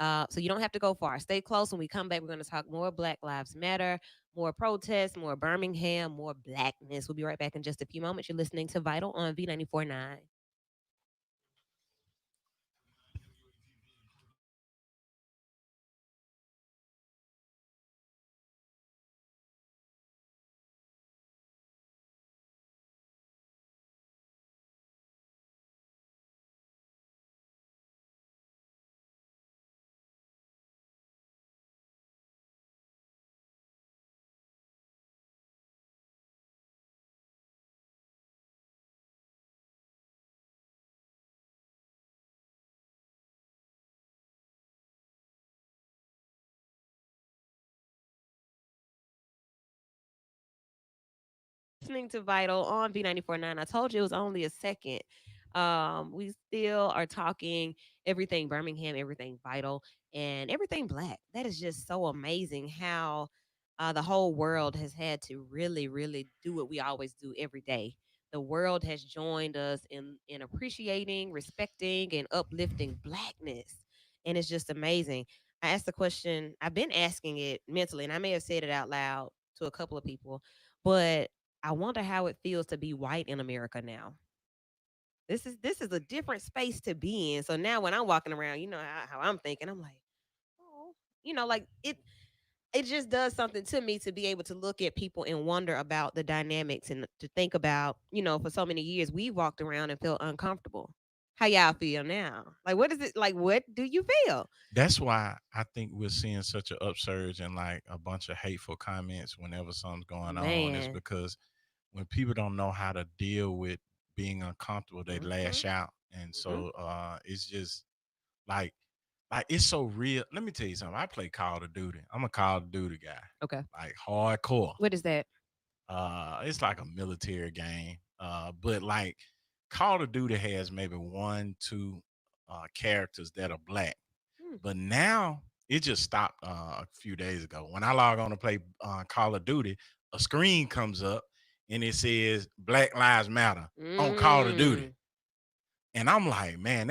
So you don't have to go far. Stay close. When we come back, we're going to talk more Black Lives Matter, more protests, more Birmingham, more blackness. We'll be right back in just a few moments. You're listening to Vital on V94.9. Listening to Vital on V94.9. I told you it was only a second. We still are talking everything Birmingham, everything Vital, and everything Black. That is just so amazing how the whole world has had to really, really do what we always do every day. The world has joined us in appreciating, respecting, and uplifting Blackness, and it's just amazing. I asked the question. I've been asking it mentally, and I may have said it out loud to a couple of people, but I wonder how it feels to be white in America now. This is a different space to be in. So now when I'm walking around, how I'm thinking, I'm like, oh, like it just does something to me to be able to look at people and wonder about the dynamics and to think about, for so many years we've walked around and felt uncomfortable. How y'all feel now? Like, what is it like? What do you feel? That's why I think we're seeing such an upsurge in like a bunch of hateful comments whenever something's going on. Is Man. because when people don't know how to deal with being uncomfortable, they Mhm. lash out, and Mhm. so it's just like it's so real. Let me tell you something. I play Call of Duty. I'm a Call of Duty guy, Okay. like hardcore. What is that? It's like a military game. But like Call of Duty has maybe one, two characters that are black. Hmm. But now it just stopped a few days ago. When I log on to play Call of Duty, a screen comes up and it says Black Lives Matter on Call of Duty. Mm. And I'm like, man,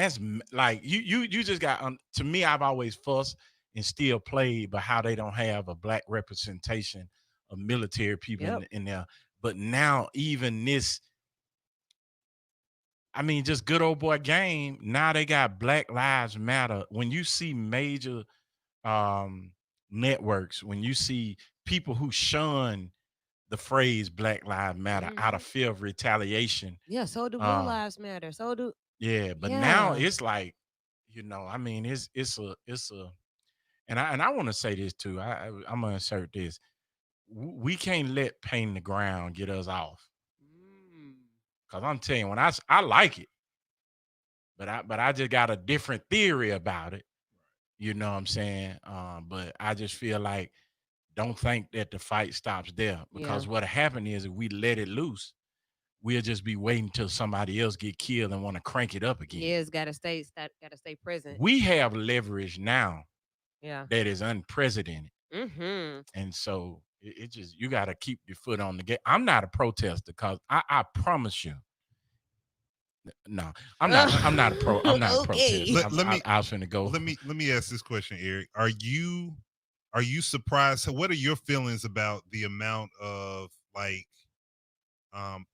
like you just got to me, I've always fussed and still played, but how they don't have a black representation of military people Yep. in there. But now even this, I mean, just good old boy game. Now they got Black Lives Matter. When you see major networks, when you see people who shun the phrase Black Lives Matter out of Mhm. fear of retaliation, Yeah, so do Blue uh, Lives Matter. So do yeah, but now yeah. it's like, I mean, it's a, and I want to say this too. I'm gonna insert this. We can't let painting the ground get us off. Mm. Cause I'm telling you, when I like it, but I just got a different theory about it. You know what I'm saying? But I just feel like don't think that the fight stops there, Yeah. because what'll happen is if we let it loose, we'll just be waiting till somebody else get killed and want to crank it up again. Yeah, it's gotta stay present. We have leverage now Yeah. that is unprecedented. Mm-hmm. And so it just, you got to keep your foot on the gas. I'm not a protester because I promise you. No, I'm not. I'm not a pro. I'm not a Okay. protester. Let me I was finna go. let me ask this question, Eric. Are you surprised? So what are your feelings about the amount of like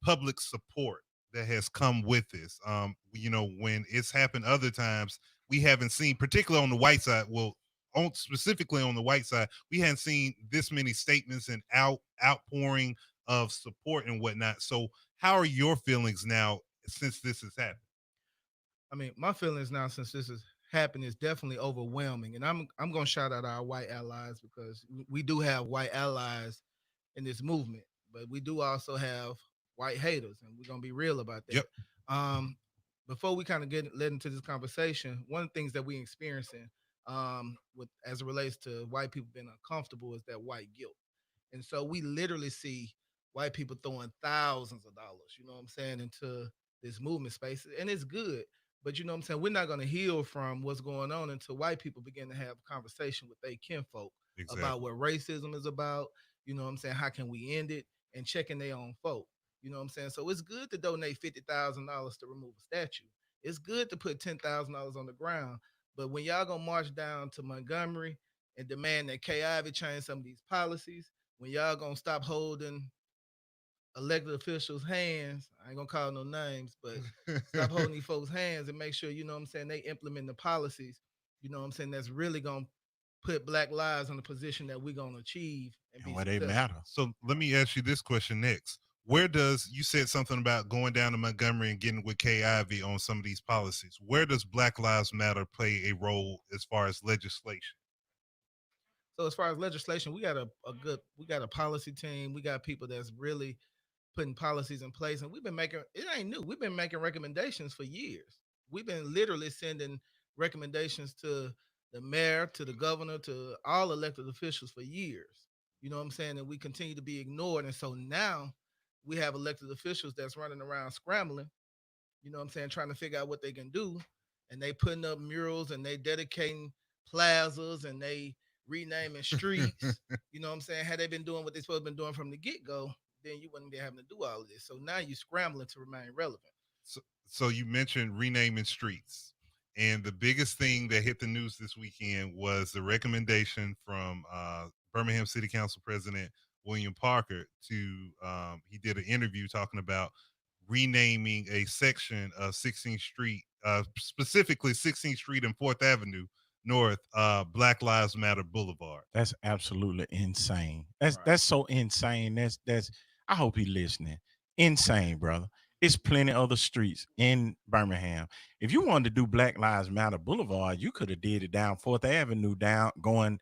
public support that has come with this? When it's happened other times, we haven't seen, particularly on the white side. Well, specifically on the white side, we hadn't seen this many statements and outpouring of support and whatnot. So, how are your feelings now since this has happened? I mean, my feelings now since this has happened is definitely overwhelming, and I'm gonna shout out our white allies because we do have white allies in this movement, but we do also have white haters, and we're gonna be real about that. Yep. Before we kind of get led into this conversation, one of the things that we experiencing with as it relates to white people being uncomfortable is that white guilt. And so we literally see white people throwing thousands of dollars, you know what I'm saying, into this movement space. And it's good. But you know what I'm saying? We're not going to heal from what's going on until white people begin to have a conversation with their kinfolk about what racism is about. You know what I'm saying? How can we end it? And checking their own folk. You know what I'm saying? So it's good to donate $50,000 to remove a statue. It's good to put $10,000 on the ground. But when y'all gonna march down to Montgomery and demand that Kay Ivey change some of these policies, when y'all gonna stop holding elected officials' hands, I ain't gonna call no names, but stop holding these folks' hands and make sure, you know what I'm saying, they implement the policies, you know what I'm saying, that's really gonna put black lives in the position that we're gonna achieve and be And where they successful. matter. So let me ask you this question next. Where does, you said something about going down to Montgomery and getting with Kay Ivey on some of these policies? Where does Black Lives Matter play a role as far as legislation? So as far as legislation, we got we got a policy team. We got people that's really putting policies in place, and we've been making it ain't new. We've been making recommendations for years. We've been literally sending recommendations to the mayor, to the governor, to all elected officials for years. You know what I'm saying? And we continue to be ignored. And so now we have elected officials that's running around scrambling, you know what I'm saying, trying to figure out what they can do. And they putting up murals and they dedicating plazas and they renaming streets. You know what I'm saying? Had they been doing what they supposed to been doing from the get-go, then you wouldn't be having to do all of this. So now you're scrambling to remain relevant. So you mentioned renaming streets. And the biggest thing that hit the news this weekend was the recommendation from Birmingham City Council President William Parker he did an interview talking about renaming a section of 16th Street, specifically 16th Street and 4th Avenue North, Black Lives Matter Boulevard. That's absolutely insane. That's so insane. That's I hope he's listening. Insane, brother. It's plenty other streets in Birmingham. If you wanted to do Black Lives Matter Boulevard, you could have did it down 4th Avenue, down going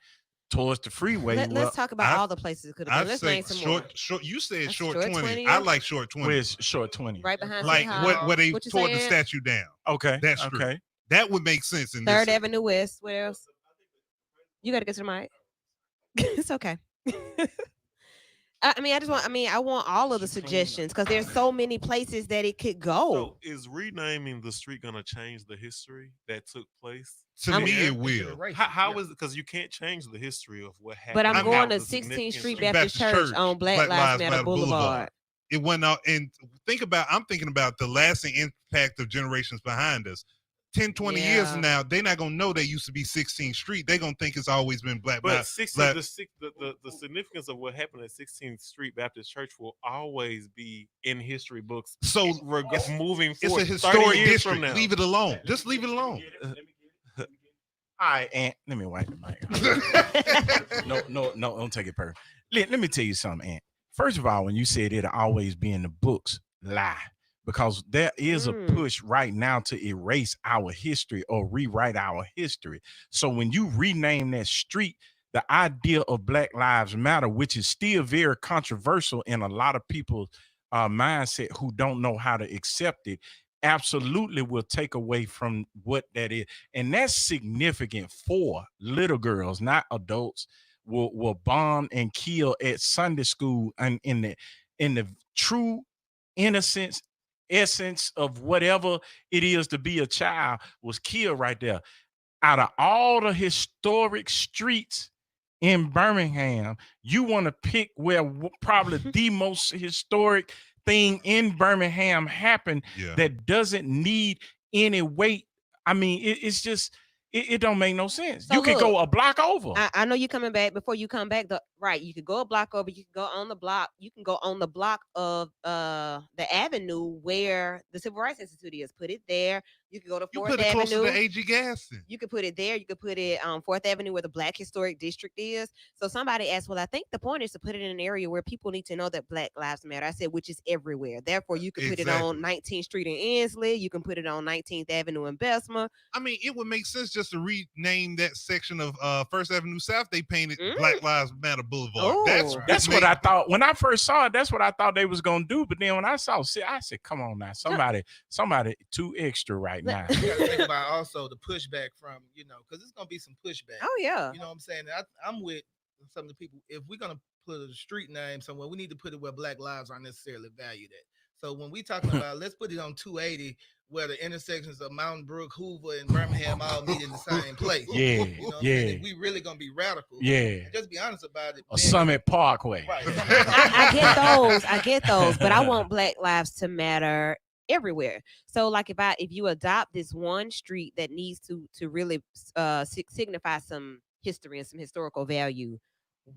towards the freeway. Let's talk about I've- all the places it could have I'd been. Let's say name some more. short. You said That's short short 20. I 20th. like short 20. Where's short 20? Right behind Like City Hall. where they What you tore the saying? statue down. Okay. That street. Okay. That would make sense in this. Third city. Avenue West. Where else? You got to get to the mic. It's okay. I mean, I want all of the suggestions because there's so many places that it could go. So is renaming the street gonna change the history that took place? To me, it will. How is it? Because you can't change the history of what happened. But I'm and going how to the 16th significance Street of- Baptist Church on Black Lives Matter Boulevard. It went out, and I'm thinking about the lasting impact of generations behind us. 10, 20 years Yeah. from now, they're not gonna know they used to be 16th Street. They're gonna think it's always been Black. But the significance of what happened at 16th Street Baptist Church will always be in history books. So moving it's forward, a 30 historic years district. from now. Leave it alone. Just leave it alone. All right, Aunt. Let me wipe the mic. No, don't take it personal. Let me tell you something, Aunt. First of all, when you said it'll always be in the books, lie. Because there is a push right now to erase our history or rewrite our history. So when you rename that street, the idea of Black Lives Matter, which is still very controversial in a lot of people's mindset who don't know how to accept it, absolutely will take away from what that is. And that's significant for little girls, not adults, will bomb and kill at Sunday school and in the true innocence essence of whatever it is to be a child was killed right there. Out of all the historic streets in Birmingham, you want to pick where probably the most historic thing in Birmingham happened that doesn't need any weight. I mean, it's just it don't make no sense. So you can look, go a block over. I know you're coming back. Before you come back, right? You could go a block over. You can go on the block. You can go on the block of the avenue where the Civil Rights Institute is. Put it there. You could go to You Fourth put it closer Avenue. to A.G. Gaston. You could put it there. You could put it on 4th Avenue where the Black Historic District is. So somebody asked, well, I think the point is to put it in an area where people need to know that Black Lives Matter. I said, which is everywhere. Therefore, you could put it on 19th Street in Ensley. You can put it on 19th Avenue in Bessemer. I mean, it would make sense just to rename that section of First Avenue South. They painted Black Lives Matter Boulevard. That's what I thought when I first saw it. That's what I thought they was gonna do. But then when I saw it, I said, "Come on now, somebody too extra right now." You gotta think about also the pushback from because it's gonna be some pushback. Oh yeah, you know what I'm saying. I'm with some of the people. If we're gonna put a street name somewhere, we need to put it where Black lives aren't necessarily valued at. So when we talking about, let's put it on 280, where the intersections of Mountain Brook, Hoover, and Birmingham all meet in the same place. Yeah, you know what I'm yeah. saying? If we really gonna be radical. Yeah. Just be honest about it. Or Summit Parkway. Right. I get those, but I want Black lives to matter everywhere. So like if you adopt this one street that needs to really signify some history and some historical value,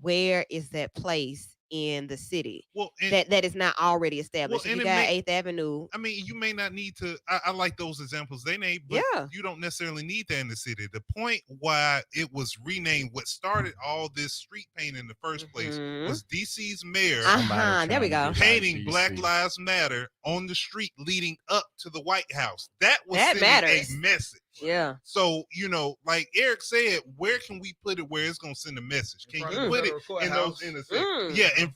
where is that place in the city that is not already established? Well, you got 8th Avenue. I mean, you may not need to. I like those examples they named, but you don't necessarily need that in the city. The point why it was renamed, what started all this street paint in the first place, was DC's mayor. There we go. Painting Black Lives Matter on the street leading up to the White House. That was That matters. a message. Yeah. So, like Eric said, where can we put it where it's gonna send a message? Can you put it in those intersections? Yeah, and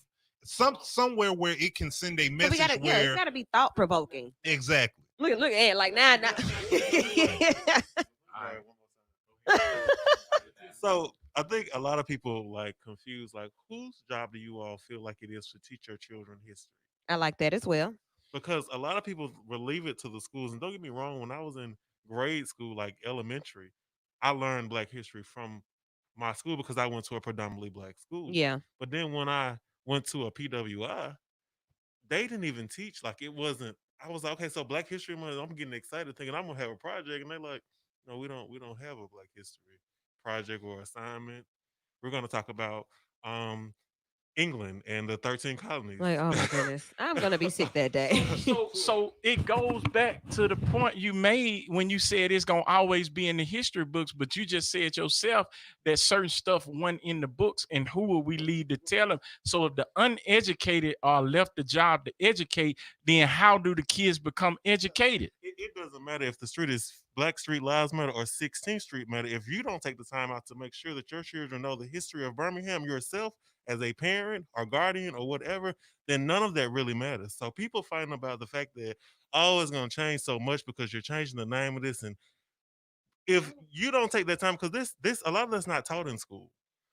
somewhere where it can send a message. It's gotta be thought provoking. Exactly. Look at like now. So I think a lot of people confused, whose job do you all feel like it is to teach your children history? I like that as well. Because a lot of people leave it to the schools. And don't get me wrong, when I was in grade school, like elementary, I learned Black history from my school because I went to a predominantly Black school. Yeah. But then when I went to a PWI, they didn't even teach. It wasn't. I was like, okay, so Black History Month. I'm getting excited thinking I'm gonna have a project, and they're like, no, we don't have a Black history project or assignment. We're gonna talk about England and the 13 colonies. Like, oh my goodness, I'm gonna be sick that day. So it goes back to the point you made when you said it's gonna always be in the history books, but you just said yourself that certain stuff wasn't in the books, and who will we lead to tell them? So if the uneducated are left the job to educate, then how do the kids become educated? It doesn't matter if the street is Black Street Lives Matter or 16th Street Matter. If you don't take the time out to make sure that your children know the history of Birmingham yourself as a parent or guardian or whatever, then none of that really matters. So people fighting about the fact that, oh, it's going to change so much because you're changing the name of this. And if you don't take that time, because this a lot of that's not taught in school.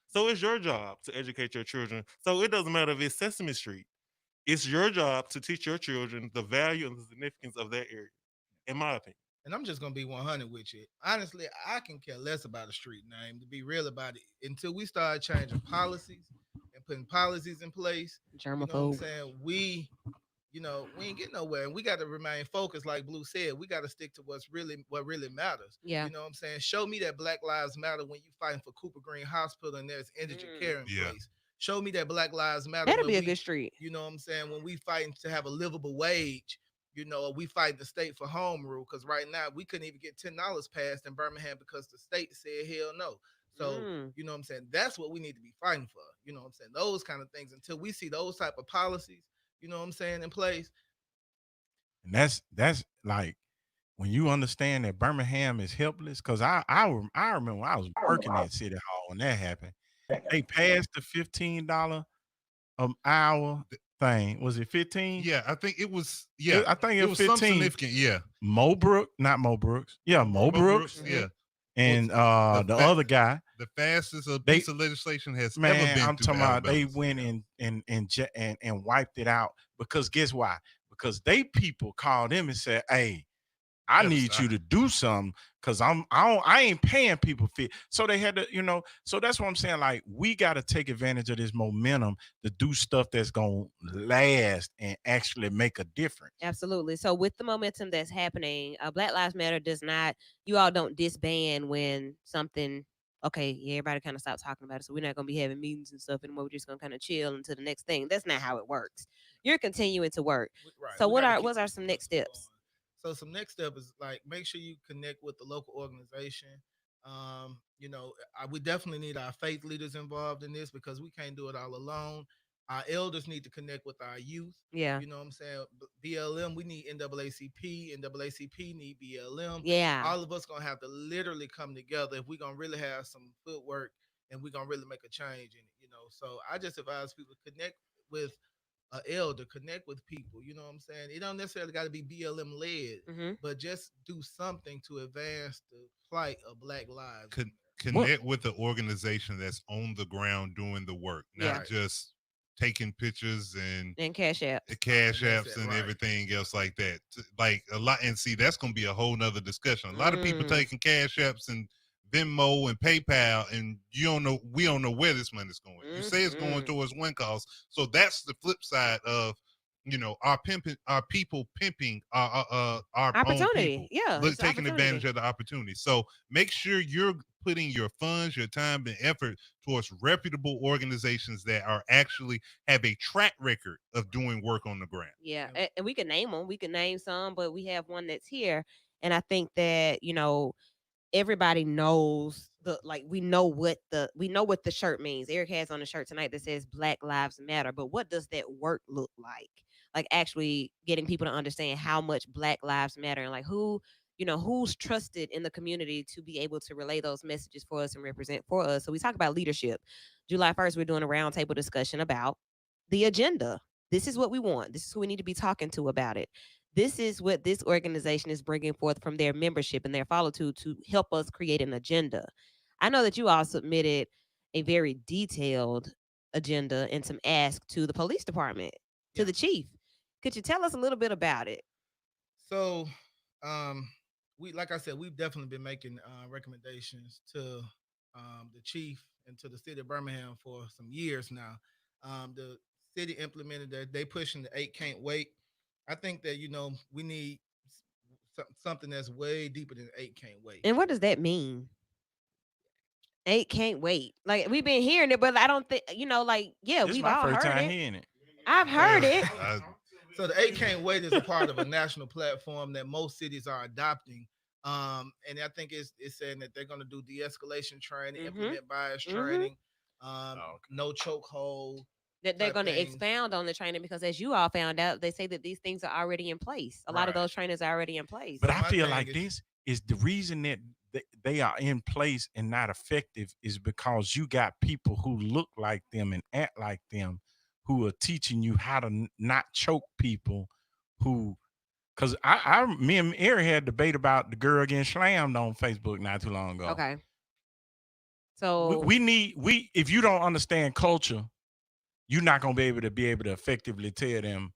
So it's your job to educate your children. So it doesn't matter if it's Sesame Street. It's your job to teach your children the value and the significance of that area, in my opinion. And I'm just gonna be 100 with you. Honestly, I can care less about a street name, to be real about it, until we start changing policies and putting policies in place. You know what I'm Germaphobe. saying? We ain't getting nowhere, and we got to remain focused. Like Blue said, we got to stick to what really matters. Yeah. You know what I'm saying? Show me that Black Lives Matter when you fighting for Cooper Green Hospital and there's indigent care in Yeah. place. Show me that Black Lives Matter. That'll when be a we- good street. You know what I'm saying? When we fighting to have a livable wage, we fight the state for home rule, because right now we couldn't even get $10 passed in Birmingham because the state said hell no. So, you know what I'm saying? That's what we need to be fighting for. You know what I'm saying? Those kind of things, until we see those type of policies, you know what I'm saying, in place. And that's like when you understand that Birmingham is helpless. Because I remember when I was working at City Hall when that happened. They passed the $15 an hour thing. Was it 15? Yeah, I think it was. Yeah, I think it was was some 15. significant. Yeah, Mo Brooks. Yeah, Mo Brooks. Yeah, And the the other guy. the fastest a They- piece of legislation has ever Man, been. I'm through talking about they Alabama. went and wiped it out, because guess why? Because they people called them and said, "Hey, I Yes, need you to do something, because I ain't paying people fee." So they had to, so that's what I'm saying. Like, we got to take advantage of this momentum to do stuff that's gonna last and actually make a difference. Absolutely. So with the momentum that's happening, Black Lives Matter does not. You all don't disband when something. Okay, yeah, everybody kind of stopped talking about it, so we're not gonna be having meetings and stuff anymore. We're just gonna kind of chill until the next thing. That's not how it works. You're continuing to work. Right. So We what gotta are keep some next steps? So some next step is, like, make sure you connect with the local organization. We definitely need our faith leaders involved in this, because we can't do it all alone. Our elders need to connect with our youth. Yeah. You know what I'm saying? BLM, we need NAACP. NAACP need BLM. Yeah. All of us gonna have to literally come together if we're gonna really have some footwork and we're gonna really make a change in it. So I just advise people to connect with an elder, connect with people. You know what I'm saying? It don't necessarily got to be BLM led, but just do something to advance the plight of Black lives. Connect with the organization that's on the ground doing the work, not just taking pictures and Cash apps, and everything else like that. Like a lot, and see, that's gonna be a whole nother discussion. A lot of people taking cash apps and Venmo and PayPal, and we don't know where this money's going. You say it's going towards one cause, so that's the flip side of our people pimping our opportunity. own people. Yeah, Look, taking advantage of the opportunity. So make sure you're putting your funds, your time, and effort towards reputable organizations that are actually have a track record of doing work on the ground. Yeah, and we can name them. We can name some, but we have one that's here, and I think that everybody knows we know what the shirt means. Eric has on a shirt tonight that says Black Lives Matter, but what does that work look like? Like, actually getting people to understand how much Black Lives Matter, and like who's trusted in the community to be able to relay those messages for us and represent for us. So we talk about leadership. July 1st, we're doing a roundtable discussion about the agenda. This is what we want. This is who we need to be talking to about it. This is what this organization is bringing forth from their membership and their follow to help us create an agenda. I know that you all submitted a very detailed agenda and some ask to the police department, to the chief. Could you tell us a little bit about it? So, like I said, we've definitely been making recommendations to the chief and to the city of Birmingham for some years now. The city implemented that. They pushing the 8 can't wait. I think that we need something that's way deeper than 8 can't wait. And what does that mean? Eight can't wait. Like we've been hearing it, but I don't think like This is we've my all first heard time it. hearing it. I've heard it. So the 8 Can't Wait is a part of a national platform that most cities are adopting. And I think it's saying that they're going to do de-escalation training, implement bias training, no chokehold. That they're type going to things. expound on the training because, as you all found out, they say that these things are already in place. A lot of Right. those trainers are already in place. But So I my feel thing like is- this is the reason that they are in place and not effective is because you got people who look like them and act like them who are teaching you how to not choke people who because me and Ari had a debate about the girl getting slammed on Facebook not too long ago. Okay. So we if you don't understand culture, you're not gonna be able to effectively tell them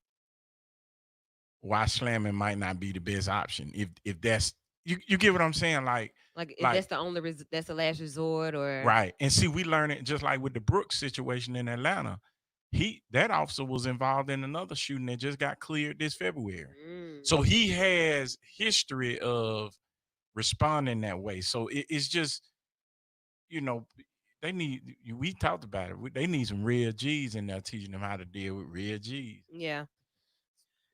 why slamming might not be the best option. If that's you get what I'm saying, like if that's the only that's the last resort, or right. And see, we learn it just like with the Brooks situation in Atlanta. That officer was involved in another shooting that just got cleared this February. So he has history of responding that way. So it's just, we talked about it. They need some real G's in there teaching them how to deal with real G's. Yeah.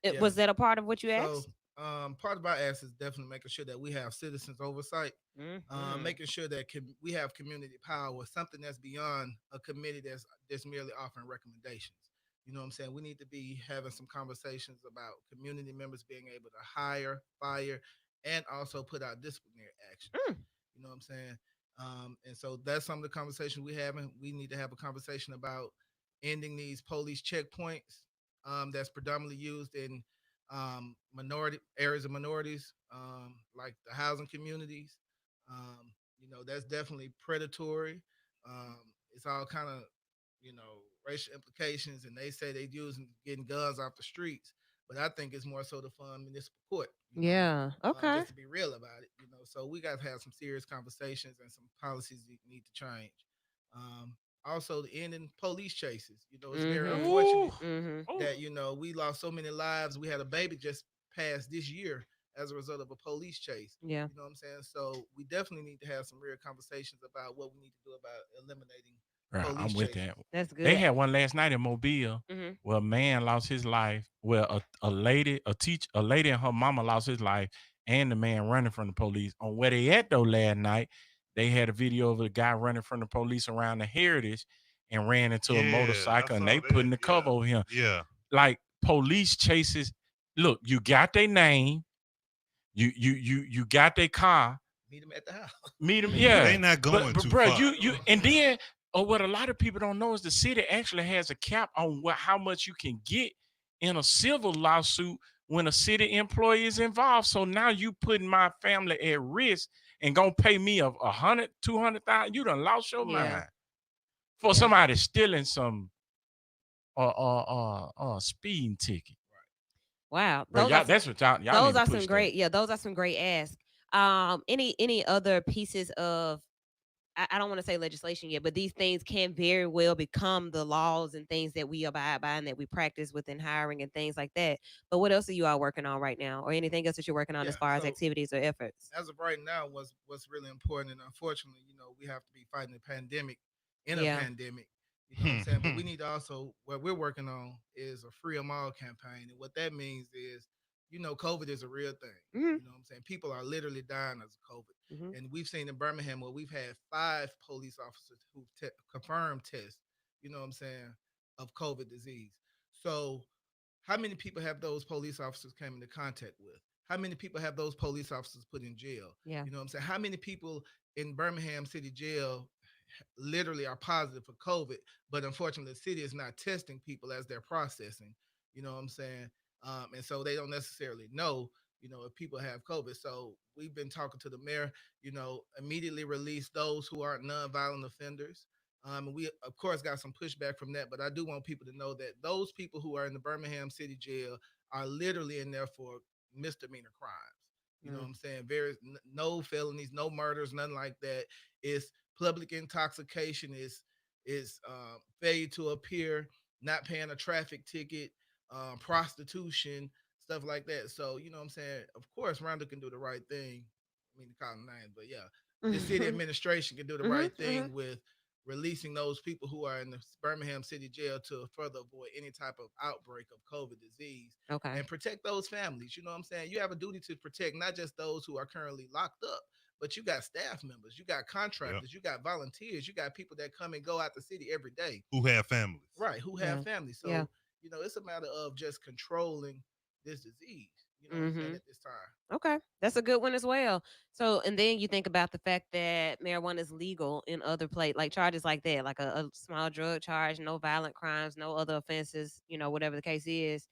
Yeah. Was that a part of what you So, asked? part of our ask is definitely making sure that we have citizens oversight, making sure that we have community power, something that's beyond a committee that's merely offering recommendations. You know what I'm saying? We need to be having some conversations about community members being able to hire, fire, and also put out disciplinary action. You know what I'm saying? And so that's some of the conversation we're having. We need to have a conversation about ending these police checkpoints that's predominantly used in minority areas of minorities, like the housing communities. That's definitely predatory. It's all kind of, racial implications, and they say they using getting guns off the streets, but I think it's more so to fund municipal court. Yeah. Okay. Just to be real about it, So we got to have some serious conversations and some policies that need to change. Also, the ending police chases. It's very unfortunate that we lost so many lives. We had a baby just passed this year as a result of a police chase. Yeah. You know what I'm saying? So we definitely need to have some real conversations about what we need to do about eliminating Right, police I'm with chases. that. That's good. They had one last night in Mobile Mhm. where a man lost his life. Well, a lady and her mama lost his life, and the man running from the police. On where they at though last night, they had a video of a guy running from the police around the Heritage and ran into a Yeah, motorcycle, I and saw they putting the that, cover over him. Yeah. Like police chases. Look, you got their name, you got their car. Meet them at the house. Meet them, yeah. They not going but too bro, far. you and then what a lot of people don't know is the city actually has a cap on how much you can get in a civil lawsuit when a city employee is involved. So now you putting my family at risk and gonna pay me a 100, 200,000. You done lost your mind for somebody stealing some speeding ticket. Wow. Bro, that's what y'all Those need to are push some that. great. Yeah, those are some great asks. Any other pieces of I don't want to say legislation yet, but these things can very well become the laws and things that we abide by and that we practice within hiring and things like that. But what else are you all working on right now, or anything else that you're working on as far as activities or efforts? As of right now, what's really important, and unfortunately, we have to be fighting a pandemic in Yeah. a pandemic. You know what I'm saying? But we need to also, what we're working on is a free them all campaign. And what that means is, COVID is a real thing. You know what I'm saying? People are literally dying of COVID. And we've seen in Birmingham where we've had 5 police officers who confirmed tests, you know what I'm saying, of COVID disease. So how many people have those police officers came into contact with? How many people have those police officers put in jail? Yeah. You know what I'm saying? How many people in Birmingham City Jail literally are positive for COVID, but unfortunately the city is not testing people as they're processing, you know what I'm saying? And so they don't necessarily know, if people have COVID. So we've been talking to the mayor, immediately release those who aren't nonviolent offenders. And we of course got some pushback from that, but I do want people to know that those people who are in the Birmingham City Jail are literally in there for misdemeanor crimes. You know what I'm saying? No felonies, no murders, nothing like that. It's public intoxication, is failure to appear, not paying a traffic ticket, prostitution, stuff like that. So, you know what I'm saying? Of course, Rhonda can do the right thing. I mean, to call him names, but yeah, the city administration can do the Mhm, right mhm. thing with releasing those people who are in the Birmingham City Jail to further avoid any type of outbreak of COVID disease Okay. and protect those families. You know what I'm saying? You have a duty to protect not just those who are currently locked up, but you got staff members, you got Yep. contractors, you got volunteers, you got people that come and go out the city every day, Who have families. right? Who Yeah. have families. Yeah. So, you know, it's a matter of just controlling this disease, you know what I'm saying, Mhm. at this time. Okay, that's a good one as well. So, and then you think about the fact that marijuana is legal in other places, like charges like that, like a small drug charge, no violent crimes, no other offenses, whatever the case is,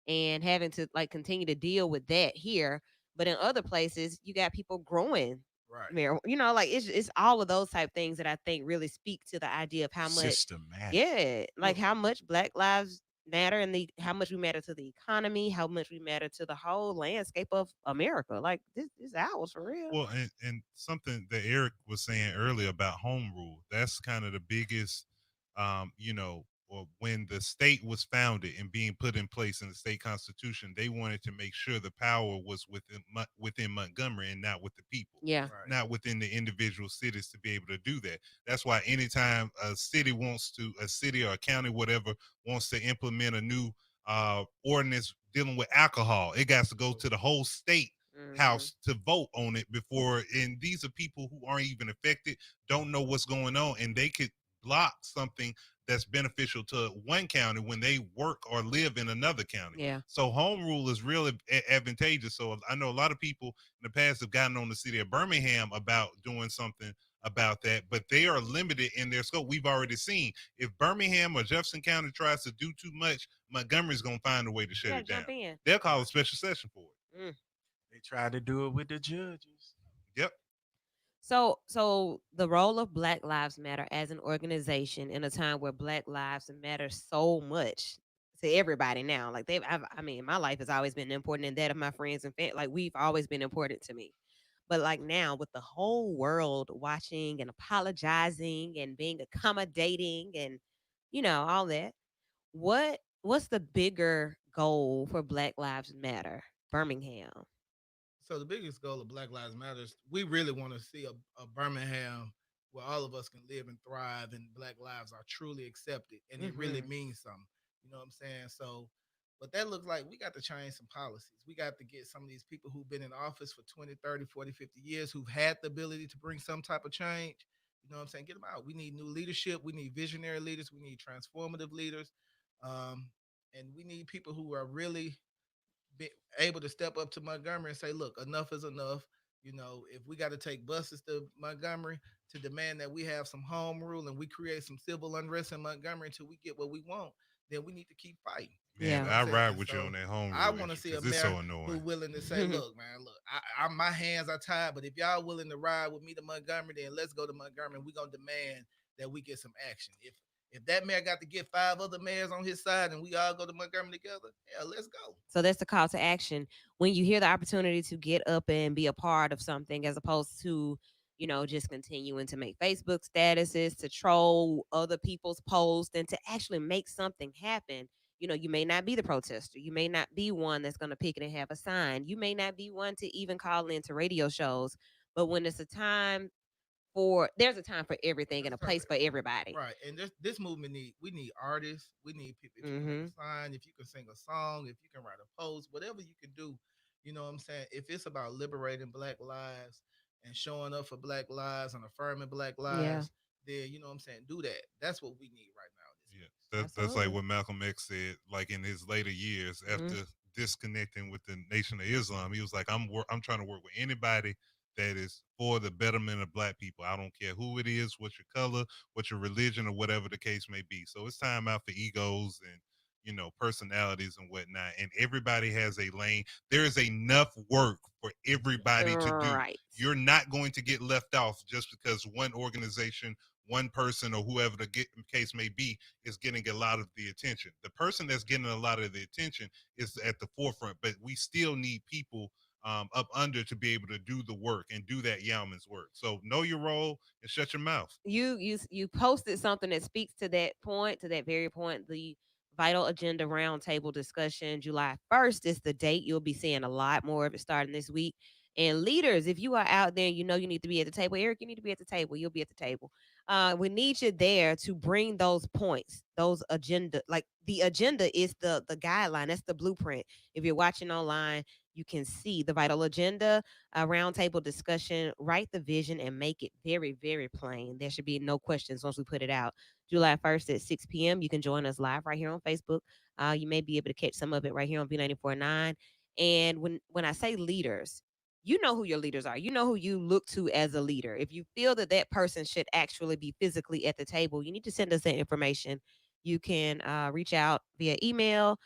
and having to like continue to deal with that here. But in other places, you got people growing Right. marijuana. Like it's all of those type things that I think really speak to the idea of how much, Systematic. yeah, like Look, how much Black lives matter and how much we matter to the economy, how much we matter to the whole landscape of America. Like this is ours for real. Well, and something that Eric was saying earlier about home rule, that's kind of the biggest, or when the state was founded and being put in place in the state constitution, they wanted to make sure the power was within Montgomery and not with the people, Yeah. right. not within the individual cities to be able to do that. That's why anytime a city or a county, whatever, wants to implement a new ordinance dealing with alcohol, it got to go to the whole state Mhm. house to vote on it before. And these are people who aren't even affected, don't know what's going on, and they could block something that's beneficial to one county when they work or live in another county. Yeah. So home rule is really advantageous. So I know a lot of people in the past have gotten on the city of Birmingham about doing something about that, but they are limited in their scope. We've already seen if Birmingham or Jefferson County tries to do too much, Montgomery's going to find a way to You shut gotta it down. jump in. They'll call a special session for it. Mm. They tried to do it with the judges. Yep. So the role of Black Lives Matter as an organization in a time where Black lives matter so much to everybody now. Like my life has always been important, and that of my friends and family. Like we've always been important to me. But like now, with the whole world watching and apologizing and being accommodating and all that, what's the bigger goal for Black Lives Matter, Birmingham? So the biggest goal of Black Lives Matter is we really want to see a Birmingham where all of us can live and thrive and Black lives are truly accepted and it really Mhm. means something. You know what I'm saying? So what that looks like, we got to change some policies. We got to get some of these people who've been in office for 20, 30, 40, 50 years who've had the ability to bring some type of change. You know what I'm saying? Get them out. We need new leadership. We need visionary leaders. We need transformative leaders. Um, and we need people who are really be able to step up to Montgomery and say, look, enough is enough. You know, if we got to take buses to Montgomery to demand that we have some home rule and we create some civil unrest in Montgomery until we get what we want, then we need to keep fighting. Man, Yeah. I I'm saying? ride And with you so on that home rule I want to issue see a 'cause it's mayor so who annoying. willing to say, look, man, look, my hands are tied, but if y'all willing to ride with me to Montgomery, then let's go to Montgomery and we're going to demand that we get some action. If that mayor got to get 5 other mayors on his side and we all go to Montgomery together, yeah, let's go. So that's the call to action. When you hear the opportunity to get up and be a part of something, as opposed to, just continuing to make Facebook statuses, to troll other people's posts, and to actually make something happen. You may not be the protester. You may not be one that's going to pick it and have a sign. You may not be one to even call into radio shows. But when it's a time there's a time for everything and a That's place perfect. for everybody. Right. And this movement we need artists. We need people. If you can make Hmm. a sign, if you can sing a song, if you can write a post, whatever you can do, you know what I'm saying? If it's about liberating Black lives and showing up for Black lives and affirming Black Yeah. lives, then you know what I'm saying, do that. That's what we need right now. Yeah, that's like Absolutely. what Malcolm X said. Like in his later years, Mhm. after disconnecting with the Nation of Islam, he was like, I'm trying to work with anybody that is for the betterment of Black people. I don't care who it is, what your color, what your religion, or whatever the case may be. So it's time out for egos and personalities and whatnot. And everybody has a lane. There is enough work for everybody to do. Right. You're not going to get left off just because one organization, one person, or whoever the case may be is getting a lot of the attention. The person that's getting a lot of the attention is at the forefront, but we still need people up under to be able to do the work and do that yeoman's work. So know your role and shut your mouth. You posted something that speaks to that point, to that very point. The Vital Agenda Roundtable discussion, July 1st is the date. You'll be seeing a lot more of it starting this week. And leaders, if you are out there and you know you need to be at the table, Eric, you need to be at the table. You'll be at the table. We need you there to bring those points, those agenda. Like the agenda is the guideline. That's the blueprint. If you're watching online, you can see the vital agenda, a roundtable discussion. Write the vision and make it very, very plain. There should be no questions once we put it out. July 1st at 6 p.m. You can join us live right here on Facebook. You may be able to catch some of it right here on B94.9. And when I say leaders, you know who your leaders are. You know who you look to as a leader. If you feel that that person should actually be physically at the table, you need to send us that information. You can reach out via email.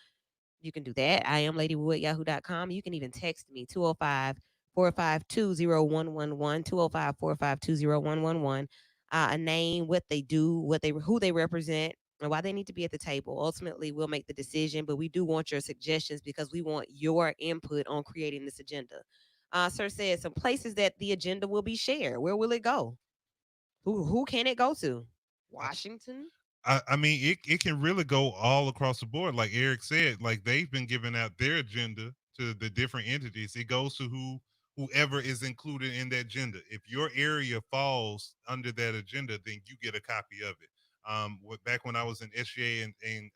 You can do that. I am ladywood@yahoo.com. You can even text me 205-452-0111, 205-452-0111. A name, what they do, who they represent, and why they need to be at the table. Ultimately, we'll make the decision, but we do want your suggestions because we want your input on creating this agenda. Sir said some places that the agenda will be shared. Where will it go? Who can it go to? Washington? I mean, it can really go all across the board. Like Eric said, like they've been giving out their agenda to the different entities. It goes to whoever is included in that agenda. If your area falls under that agenda, then you get a copy of it. Back when I was in SGA and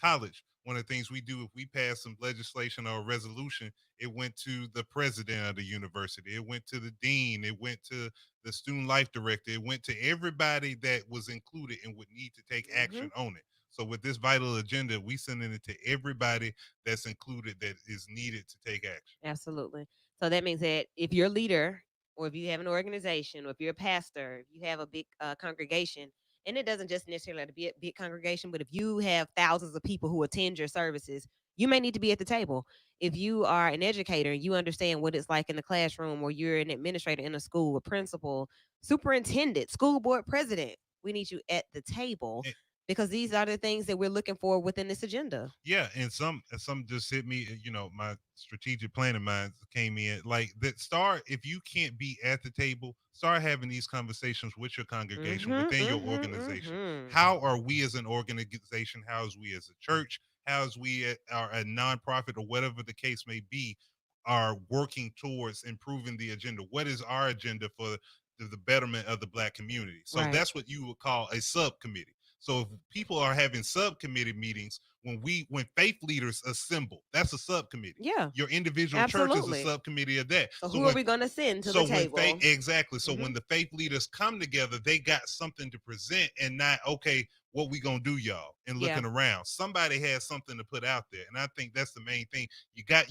college, one of the things we do if we pass some legislation or a resolution, it went to the president of the university, it went to the dean, it went to the student life director, it went to everybody that was included and would need to take action on it. So with this vital agenda, we sending it to everybody that's included that is needed to take action. Absolutely. So that means that if you're a leader, or if you have an organization, or if you're a pastor, if you have a big congregation, and it doesn't just necessarily have to be a big congregation, but if you have thousands of people who attend your services, you may need to be at the table. If you are an educator and you understand what it's like in the classroom, or you're an administrator in a school, a principal, superintendent, school board president, we need you at the table because these are the things that we're looking for within this agenda. Yeah, and some just hit me. You know, my strategic planning mind came in like that. Start if you can't be at the table, start having these conversations with your congregation within your organization. How are we as an organization? How is we as a church? How is we are a nonprofit or whatever the case may be, are working towards improving the agenda? What is our agenda for the betterment of the Black community? So that's what you would call a subcommittee. So if people are having subcommittee meetings, when faith leaders assemble, that's a subcommittee. Yeah. Your individual church is a subcommittee of that. So who are we going to send to the table? Exactly. So when the faith leaders come together, they got something to present and not, okay, what we gonna do, y'all, and looking around. Somebody has something to put out there. And I think that's the main thing. You can't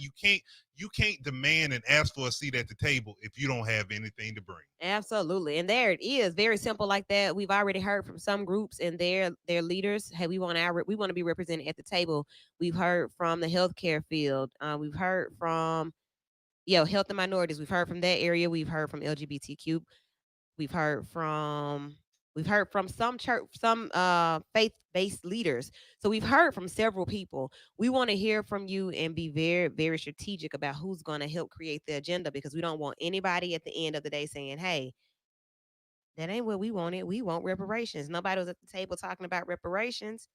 demand and ask for a seat at the table if you don't have anything to bring. Absolutely. And there it is. Very simple like that. We've already heard from some groups and their leaders. Hey, we want to be represented at the table. We've heard from the healthcare field. We've heard from health and minorities. We've heard from that area. We've heard from LGBTQ. We've heard from some church, some faith-based leaders. So we've heard from several people. We want to hear from you and be very, very strategic about who's going to help create the agenda, because we don't want anybody at the end of the day saying, hey, that ain't what we wanted. We want reparations. Nobody was at the table talking about reparations.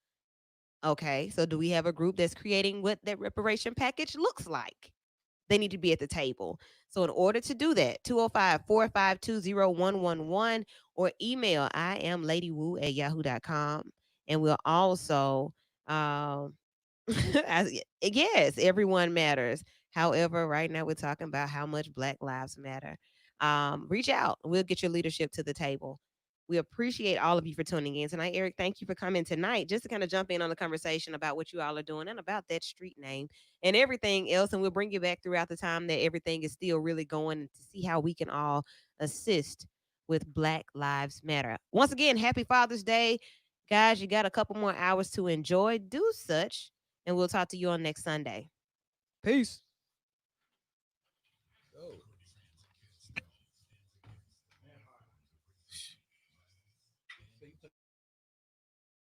Okay, so do we have a group that's creating what that reparation package looks like? They need to be at the table. So in order to do that, 205-452-0111 or email I am ladywoo@yahoo.com. And we'll also, yes, everyone matters. However, right now we're talking about how much Black Lives Matter. Reach out. We'll get your leadership to the table. We appreciate all of you for tuning in tonight. Eric, thank you for coming tonight just to kind of jump in on the conversation about what you all are doing and about that street name and everything else. And we'll bring you back throughout the time that everything is still really going to see how we can all assist with Black Lives Matter. Once again, happy Father's Day. Guys, you got a couple more hours to enjoy. Do such, and we'll talk to you on next Sunday. Peace.